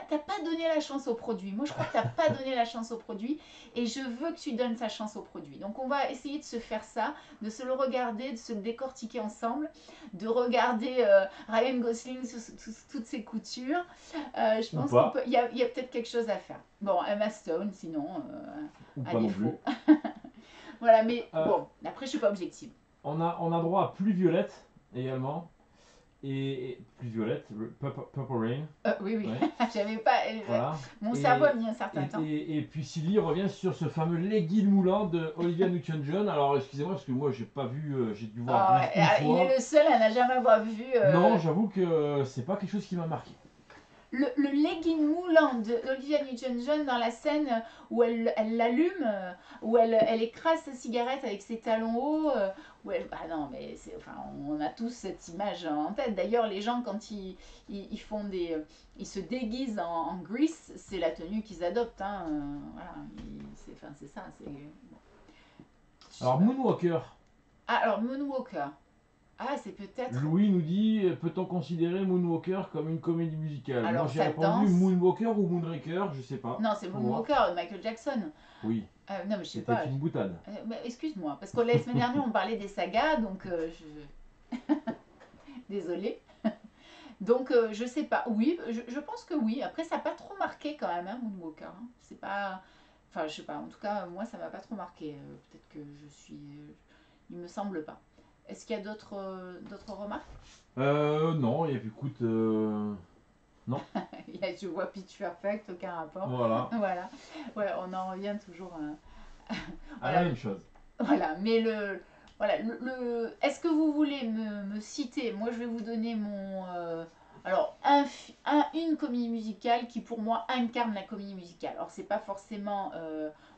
T'as pas donné la chance au produit. Moi, je crois que t'as pas donné la chance au produit et je veux que tu donnes sa chance au produit. Donc, on va essayer de se faire ça, de se le regarder, de se le décortiquer ensemble, de regarder Ryan Gosling sous toutes ses coutures. Je pense qu'il y a peut-être quelque chose à faire. Bon, Emma Stone, sinon, à défaut. Voilà, mais bon, après, je suis pas objective. On a droit à Plus Violette également. Et Plus Violette, Purple Rain. Oui. Ouais. J'avais pas. Voilà. Mon cerveau a mis un certain temps. Et puis Sylvie revient sur ce fameux Les Guilles Moulants de Olivia Newton-John. Alors excusez-moi parce que moi j'ai pas vu, j'ai dû voir une fois. Il est le seul à n'a jamais avoir vu. Non, j'avoue que c'est pas quelque chose qui m'a marqué. le legging moulant d'Olivia Newton-John dans la scène où elle l'allume, où elle écrase sa cigarette avec ses talons hauts, bah non, mais enfin, on a tous cette image en tête. D'ailleurs, les gens, quand ils font ils se déguisent en Grease, c'est la tenue qu'ils adoptent. Hein, voilà, c'est ça. Alors, Moonwalker. Ah, alors Moonwalker. Ah, c'est peut-être. Louis nous dit, peut-on considérer Moonwalker comme une comédie musicale? Alors, Moi j'ai ça répondu danse. Moonwalker ou Moonraker, je sais pas. Non, c'est Faut voir. Moonwalker de Michael Jackson. Oui, Non, mais je sais c'était pas. une boutade. Excuse-moi, parce que la semaine dernière, on parlait des sagas, donc désolée. Donc, je sais pas. Oui, je pense que oui. Après, ça n'a pas trop marqué quand même, hein, Moonwalker. Hein. C'est pas. Enfin, je sais pas. En tout cas, moi, ça m'a pas trop marqué. Peut-être que je suis. Il me semble pas. Est-ce qu'il y a d'autres remarques? Non, et puis écoute, non, Je vois Pitch Perfect, aucun rapport. voilà, Voilà. Ouais, on en revient toujours à voilà, la même chose. voilà. Mais voilà, est-ce que vous voulez me citer? Moi, je vais vous donner alors, une comédie musicale qui, pour moi, incarne la comédie musicale. Alors, c'est pas forcément.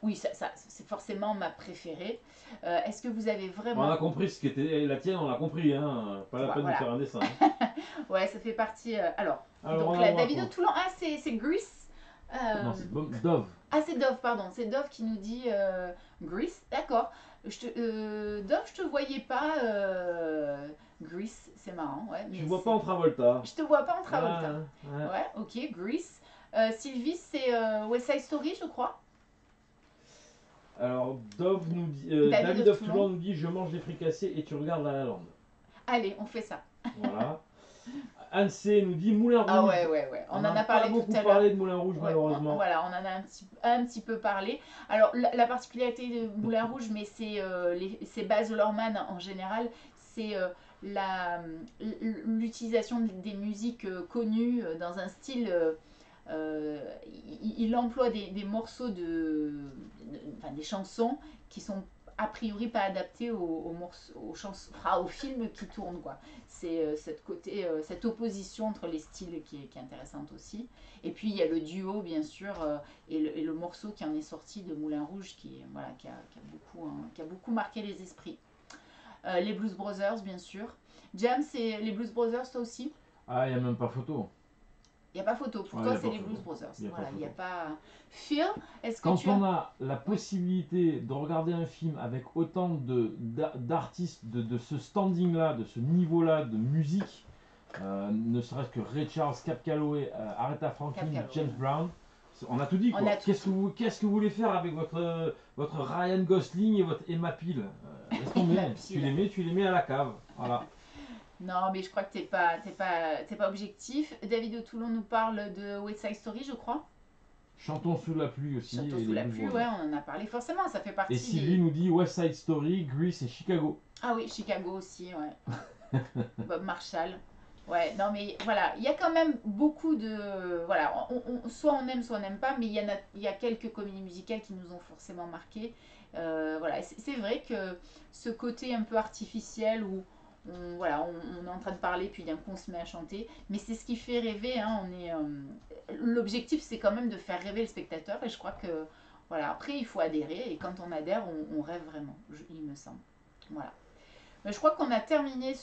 Oui, c'est forcément ma préférée. Est-ce que vous avez On vraiment. a compris ce qu'était la tienne, on l'a compris, hein. Pas la peine Voilà. de faire un dessin. Hein. Ouais, ça fait partie. Alors, Alors, donc on là, a David Toulon. Ah, c'est Grease. Non, c'est Dove. Ah, c'est Dove, pardon. C'est Dove qui nous dit Grease. D'accord. Dove, je te voyais pas. Grease, c'est marrant. Ouais, Tu vois pas en Travolta. Je te vois pas en Travolta. Ouais. Ouais, ok, Grease. Sylvie, c'est West Side Story, je crois. Alors, Dove nous dit, David David of Toulon. Toulon nous dit je mange des fricassés et tu regardes La La Land. Allez, on fait ça. Voilà. Anne C nous dit Moulin Rouge. Ah ouais. On en a parlé pas beaucoup tout à l'heure. parlé de Moulin Rouge, Ouais, malheureusement. voilà, on en a un petit peu parlé. Alors, la particularité de Moulin Rouge, mais c'est Baz Luhrmann en général, c'est l'utilisation des musiques connues dans un style. Il emploie des morceaux enfin, des chansons qui sont a priori pas adaptées aux films qui tournent, quoi. C'est cette opposition entre les styles qui est intéressante aussi. Et puis il y a le duo bien sûr et le morceau qui en est sorti de Moulin Rouge voilà, qui a beaucoup marqué les esprits. Les Blues Brothers bien sûr. Jam, c'est les Blues Brothers toi aussi? Ah, il n'y a même pas photo. Il n'y a pas photo. Pour toi, c'est les Blues Brothers. Voilà, il n'y a pas. Phil, est-ce que quand on a la possibilité de regarder un film avec autant d'artistes de ce standing-là, de ce niveau-là de musique, ne serait-ce que Ray Charles, Cap Calloway, Aretha Franklin, James Brown, on a tout dit, quoi. Qu'est-ce que vous voulez faire avec votre Ryan Gosling et votre Emma Peel? Laisse tomber. Tu les mets à la cave. Voilà. Non, mais je crois que t'es pas objectif. David de Toulon nous parle de West Side Story, je crois. Chantons sous la pluie aussi. Chantons sous la pluie, ouais, on en a parlé. Forcément, ça fait partie. Et Sylvie nous dit West Side Story, Grease et Chicago. Ah oui, Chicago aussi, ouais. Bob Marshall. Ouais, non, mais voilà, il y a quand même beaucoup de. Voilà, soit on aime, soit on n'aime pas, mais il y a quelques comédies musicales qui nous ont forcément marqué. Voilà, c'est vrai que ce côté un peu artificiel où on est en train de parler, puis d'un coup on se met à chanter. Mais c'est ce qui fait rêver. Hein, l'objectif, c'est quand même de faire rêver le spectateur. Et je crois que, voilà, après, il faut adhérer. Et quand on adhère, on rêve vraiment, il me semble. Voilà. Mais je crois qu'on a terminé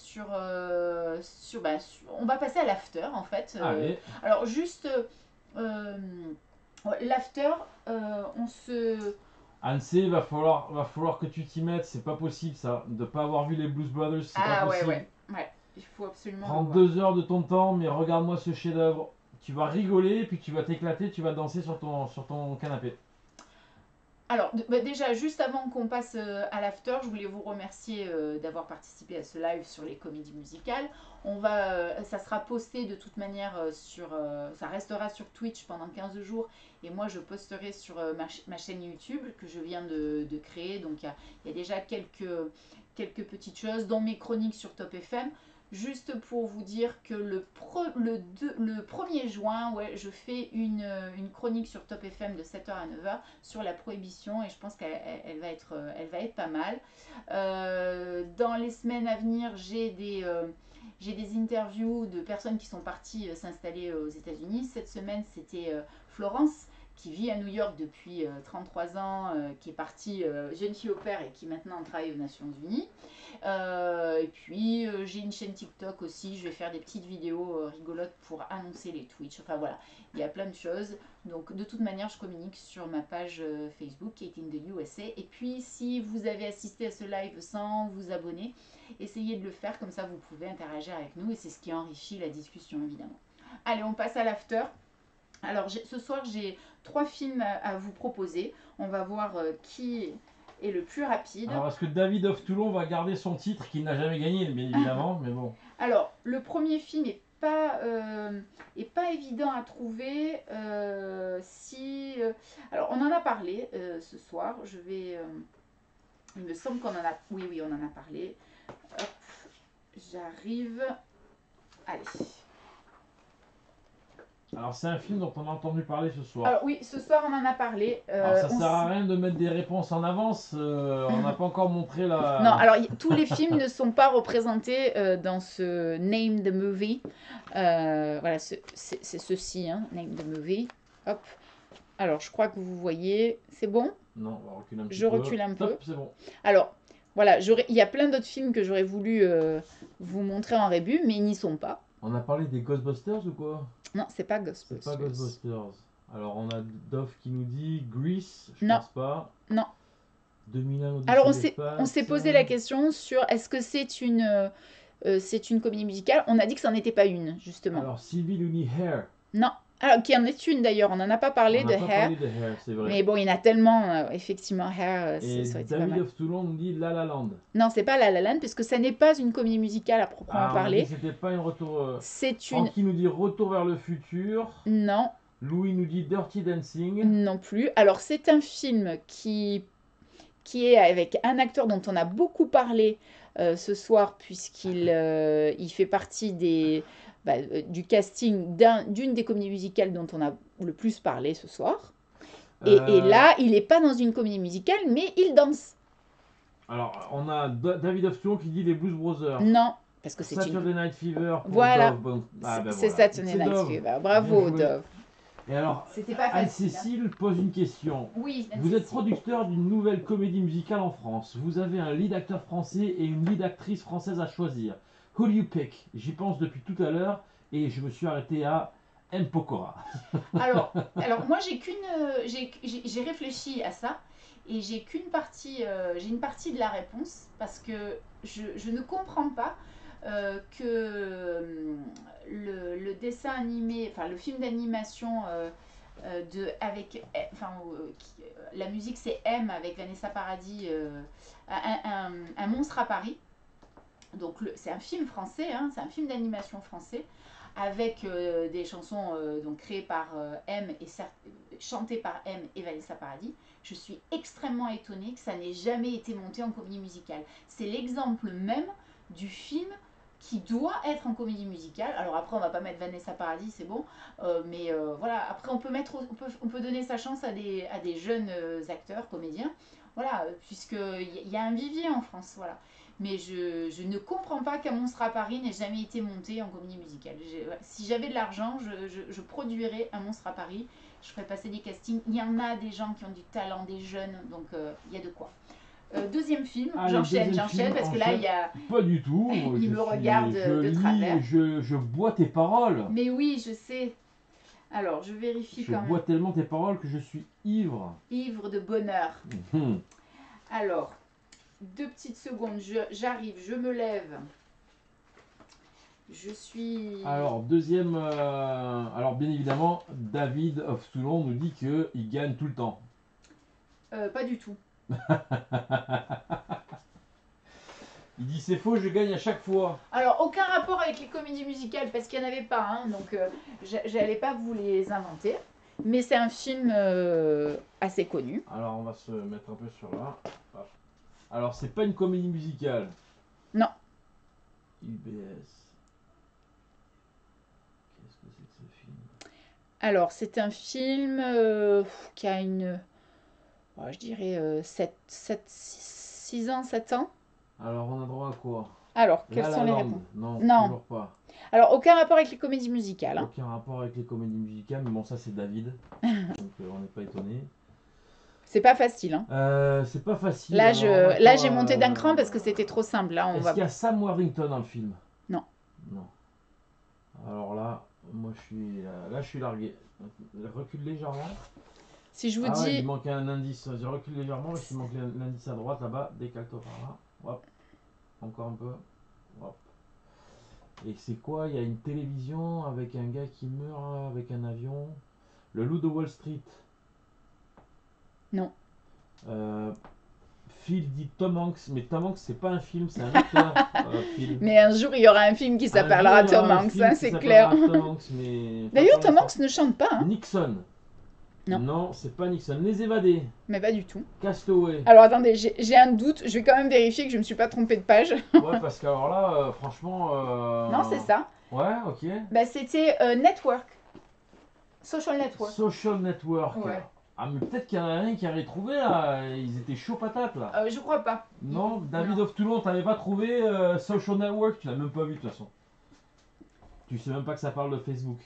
on va passer à l'after, en fait. Allez. Alors, juste, l'after, on se... Anne-C, va falloir que tu t'y mettes, c'est pas possible ça, de pas avoir vu les Blues Brothers, c'est pas possible. Ouais, il faut absolument. Prends 2 heures de ton temps, mais regarde-moi ce chef-d'œuvre. Tu vas rigoler, puis tu vas t'éclater, tu vas danser sur ton canapé. Alors, déjà, juste avant qu'on passe à l'after, je voulais vous remercier d'avoir participé à ce live sur les comédies musicales. Ça sera posté de toute manière ça restera sur Twitch pendant 15 jours et moi je posterai sur ma chaîne YouTube que je viens de créer. Donc il y a déjà quelques petites choses, dont mes chroniques sur Top FM. juste pour vous dire que le 1er juin, ouais, je fais une chronique sur Top FM de 7h à 9h sur la prohibition et je pense qu'elle va être pas mal. Dans les semaines à venir, j'ai des interviews de personnes qui sont parties s'installer aux États-Unis. Cette semaine, c'était Florence, qui vit à New York depuis 33 ans, qui est partie jeune fille au père et qui maintenant travaille aux Nations Unies. Et puis j'ai une chaîne TikTok aussi, je vais faire des petites vidéos rigolotes pour annoncer les Twitch. Enfin voilà, il y a plein de choses. Donc de toute manière, je communique sur ma page Facebook, Kate in the USA. Et puis si vous avez assisté à ce live sans vous abonner, essayez de le faire, comme ça vous pouvez interagir avec nous et c'est ce qui enrichit la discussion évidemment. Allez, on passe à l'after. Alors ce soir, j'ai 3 films à vous proposer. On va voir qui est le plus rapide. Alors, est-ce que David of Toulon va garder son titre qu'il n'a jamais gagné, bien évidemment, mais bon. Alors, le premier film est pas évident à trouver. Alors, on en a parlé ce soir. Il me semble qu'on en a... Oui, on en a parlé. Hop, j'arrive. Allez. Alors, c'est un film dont on a entendu parler ce soir. Alors oui, ce soir on en a parlé. Alors, ça sert à rien de mettre des réponses en avance. On n'a pas encore montré la... Non, alors tous les films ne sont pas représentés dans ce Name the Movie. Voilà, c'est ceci, hein, Name the Movie. Hop. Alors, je crois que vous voyez. C'est bon? Non, on va reculer un petit peu. Je recule un peu. Top, c'est bon. Alors, voilà, il y a plein d'autres films que j'aurais voulu vous montrer en rébut, mais ils n'y sont pas. On a parlé des Ghostbusters ou quoi? Non, c'est pas Ghostbusters. C'est pas Ghostbusters. Alors, on a Dove qui nous dit Grease, je Non. pense pas. Non. 2001 Odyssey Alors, de l'espace. on s'est posé la question sur est-ce que c'est une comédie musicale. On a dit que ça n'en était pas une, justement. Alors, Sylvie Looney Hair. Non. Alors, qui en est une d'ailleurs, on n'en a pas parlé de Hair. Parlé de Hair, c'est vrai. Mais bon, il y en a tellement, effectivement, Hair, et ça aurait été pas David mal. of Toulon nous dit La La Land. Non, c'est pas La La Land, puisque ça n'est pas une comédie musicale à proprement parler. C'était pas une retour. C'est une. Qui nous dit Retour vers le futur. Non. Louis nous dit Dirty Dancing. Non plus. Alors, c'est un film qui est avec un acteur dont on a beaucoup parlé ce soir, puisqu'il fait partie du casting d'une des comédies musicales dont on a le plus parlé ce soir. Et là, il n'est pas dans une comédie musicale, mais il danse. Alors, on a David of Toulon qui dit les Blues Brothers. Non, parce que c'est Saturday Night Fever. Voilà. C'est Saturday Night Fever. Bravo, Dove. Et alors, Anne-Cécile pose une question. Oui, vous êtes producteur d'une nouvelle comédie musicale en France. Vous avez un lead acteur français et une lead actrice française à choisir. Who do you pick? J'y pense depuis tout à l'heure et je me suis arrêté à M. Pokora. alors moi j'ai réfléchi à ça et j'ai une partie de la réponse parce que je ne comprends pas que le dessin animé, enfin le film d'animation la musique c'est M avec Vanessa Paradis, un monstre à Paris. Donc c'est un film français, hein, c'est un film d'animation français avec des chansons donc créées par M et chantées par M et Vanessa Paradis. Je suis extrêmement étonnée que ça n'ait jamais été monté en comédie musicale. C'est l'exemple même du film qui doit être en comédie musicale. Alors après, on va pas mettre Vanessa Paradis, c'est bon. Mais voilà, après, on peut donner sa chance à des jeunes acteurs, comédiens. Voilà, puisqu'il y a un vivier en France, voilà. Mais je ne comprends pas qu'un monstre à Paris n'ait jamais été monté en comédie musicale. Si j'avais de l'argent, je produirais un monstre à Paris. Je ferais passer des castings. Il y en a des gens qui ont du talent, des jeunes, donc il y a de quoi. Deuxième film, j'enchaîne parce que là il y a... Pas du tout. Il me regarde de travers. Je bois tes paroles. Mais oui, je sais. Alors, je vérifie quand même. Je bois tellement tes paroles que je suis ivre. Ivre de bonheur. Alors, 2 petites secondes, j'arrive, je me lève. Je suis... Alors, deuxième... alors, bien évidemment, David of Toulon nous dit qu'il gagne tout le temps. Pas du tout. Il dit c'est faux, je gagne à chaque fois. Alors, aucun rapport avec les comédies musicales, parce qu'il n'y en avait pas, hein, donc j'allais pas vous les inventer. Mais c'est un film assez connu. Alors, on va se mettre un peu sur là. Alors, c'est pas une comédie musicale. Non. UBS. Qu'est-ce que c'est que ce film? Alors, c'est un film qui a je dirais 6 ans, 7 ans. Alors, on a droit à quoi? Alors, quelles La sont La les Land. réponses? Non, Non. toujours pas. Alors, aucun rapport avec les comédies musicales. Hein. Aucun rapport avec les comédies musicales, mais bon, ça c'est David. Donc, on n'est pas étonné. C'est pas facile. Hein. C'est pas facile. Là, Alors, on a là quoi, j'ai monté d'un cran parce que c'était trop simple. Là, Est-ce qu'il y a Sam Worthington dans le film? Non. Non. Alors là, moi je suis largué. Recule légèrement. Si je vous Ah ouais, dis... il manque un indice. Je recule légèrement parce qu'il manque l'indice à droite là-bas. Décale-toi par là. Hop. Encore un peu. Hop. Et c'est quoi? Il y a une télévision avec un gars qui meurt avec un avion. Le Loup de Wall Street. Non. Phil dit Tom Hanks, mais Tom Hanks c'est pas un film, c'est un acteur. Phil. Mais un jour, il y aura un film qui s'appellera Tom Hanks, hein, c'est clair. D'ailleurs, Tom Hanks ne chante pas. Hein. Nixon. Non. Non, c'est pas Nixon. Les Évadés. Mais pas du tout. Castaway. Alors attendez, j'ai un doute. Je vais quand même vérifier que je me suis pas trompée de page. Ouais, parce qu'alors là, franchement. Non, c'est ça. Ouais, ok. Bah, c'était Network. Social Network. Social Network. Ouais. Ah, mais peut-être qu'il y en a un qui avait trouvé là. Ils étaient chauds patates là. Je crois pas. Non, David Non. of Toulon, t'avais pas trouvé Social Network? Tu l'as même pas vu de toute façon. Tu sais même pas que ça parle de Facebook.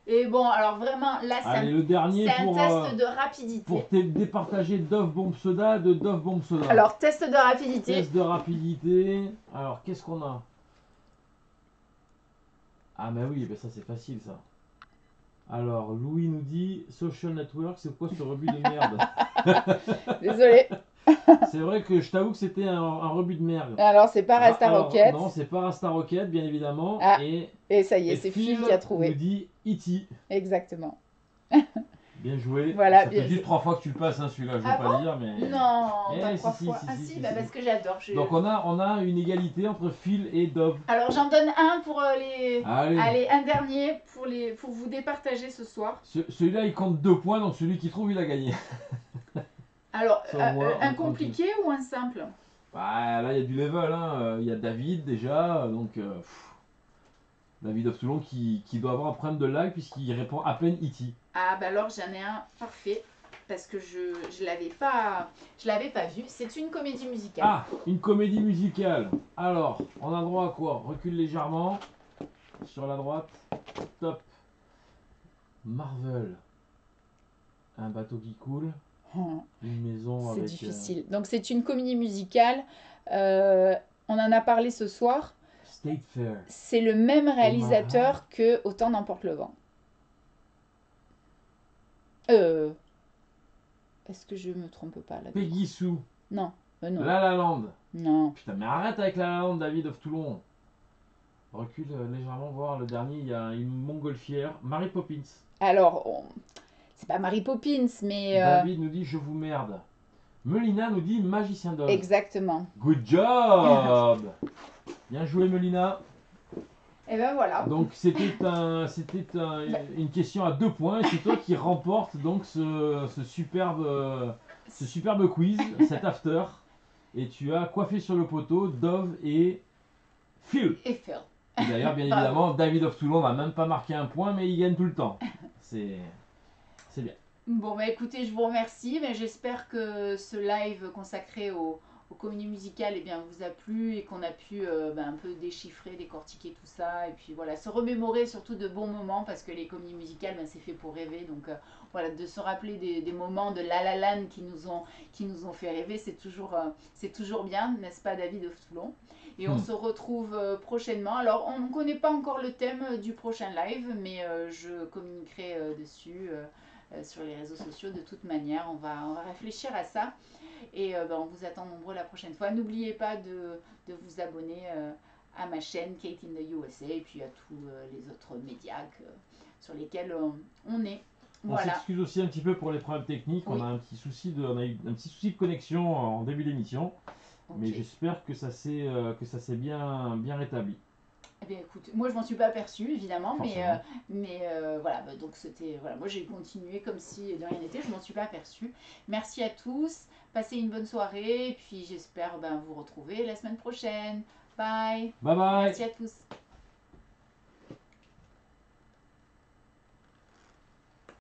Et bon, alors vraiment, là, Allez, le dernier c'est un pour, test de rapidité. pour départager Dove Bomb Soda de Dove Bomb Soda. Alors, test de rapidité. Test de rapidité. Alors, qu'est-ce qu'on a? Ah, mais oui, ben ça c'est facile ça. Alors, Louis nous dit Social Network, c'est quoi ce rebut de merde? Désolé. C'est vrai que je t'avoue que c'était un rebut de merde. Alors, c'est pas Rasta Alors, Rocket. non, c'est pas Rasta Rocket, bien évidemment. Ah, et ça y est, c'est Phil qui a trouvé. nous dit E.T. Exactement. Bien joué. Voilà, ça bien fait juste 3 fois que tu le passes, hein, celui-là, je veux Ah pas bon dire, mais. Non, Eh, pas si, 3 si, fois. si, Ah si, si, si, bah, si. parce que j'adore. Donc on a une égalité entre Phil et Dove. Alors j'en donne un pour les... Allez. Allez, un dernier pour vous départager ce soir. Celui-là il compte 2 points, donc celui qui trouve il a gagné. Alors, Sans moi, un on compliqué ou un simple? Bah, là il y a du level, hein. Il y a David déjà, donc David of Toulon qui doit avoir un problème de lag puisqu'il répond à peine E.T. Ah bah alors j'en ai un parfait parce que je l'avais pas vu. C'est une comédie musicale. Ah, une comédie musicale. Alors, on a droit à quoi? Recule légèrement sur la droite. Top. Marvel. Un bateau qui coule. Une maison C'est avec. difficile. Donc c'est une comédie musicale. On en a parlé ce soir. State Fair. C'est le même réalisateur que Autant n'emporte le vent. Est-ce que je me trompe pas là? Peggy Sue. Non, non. La La Land. Non. Putain, mais arrête avec La La Land, David of Toulon. Recule légèrement voir le dernier. Il y a une montgolfière. Mary Poppins. Alors, c'est pas Mary Poppins, mais... David nous dit je vous merde. Melina nous dit magicien d'Oz. Exactement. Good job. Bien joué Melina. Et ben voilà. Donc c'était une question à 2 points et c'est toi qui remporte donc ce superbe quiz, cet after. Et tu as coiffé sur le poteau Dove et Phil. Et Phil. Et d'ailleurs, bien évidemment, David of Toulon n'a même pas marqué un point, mais il gagne tout le temps. C'est bien. Bon, bah écoutez, je vous remercie. Mais j'espère que ce live consacré aux comédies musicales eh bien, vous a plu et qu'on a pu un peu déchiffrer, décortiquer tout ça. Et puis voilà, se remémorer surtout de bons moments parce que les comédies musicales, c'est fait pour rêver. Donc voilà, de se rappeler des moments de La La Land qui nous ont fait rêver, c'est toujours bien, n'est-ce pas David of Toulon? Et on se retrouve prochainement. Alors, on ne connaît pas encore le thème du prochain live, mais je communiquerai dessus sur les réseaux sociaux. De toute manière, on va réfléchir à ça. Et on vous attend nombreux la prochaine fois. N'oubliez pas de vous abonner à ma chaîne Kate in the USA et puis à tous les autres médias sur lesquels on est. On s'excuse aussi un petit peu pour les problèmes techniques. Oui. On a eu un petit souci de connexion en début d'émission. Okay. Mais j'espère que ça s'est bien rétabli. Eh bien, écoute, moi je m'en suis pas aperçue évidemment, mais voilà, donc c'était voilà, moi j'ai continué comme si de rien n'était, je m'en suis pas aperçue. Merci à tous, passez une bonne soirée, et puis j'espère vous retrouver la semaine prochaine. Bye. Bye bye. Merci à tous.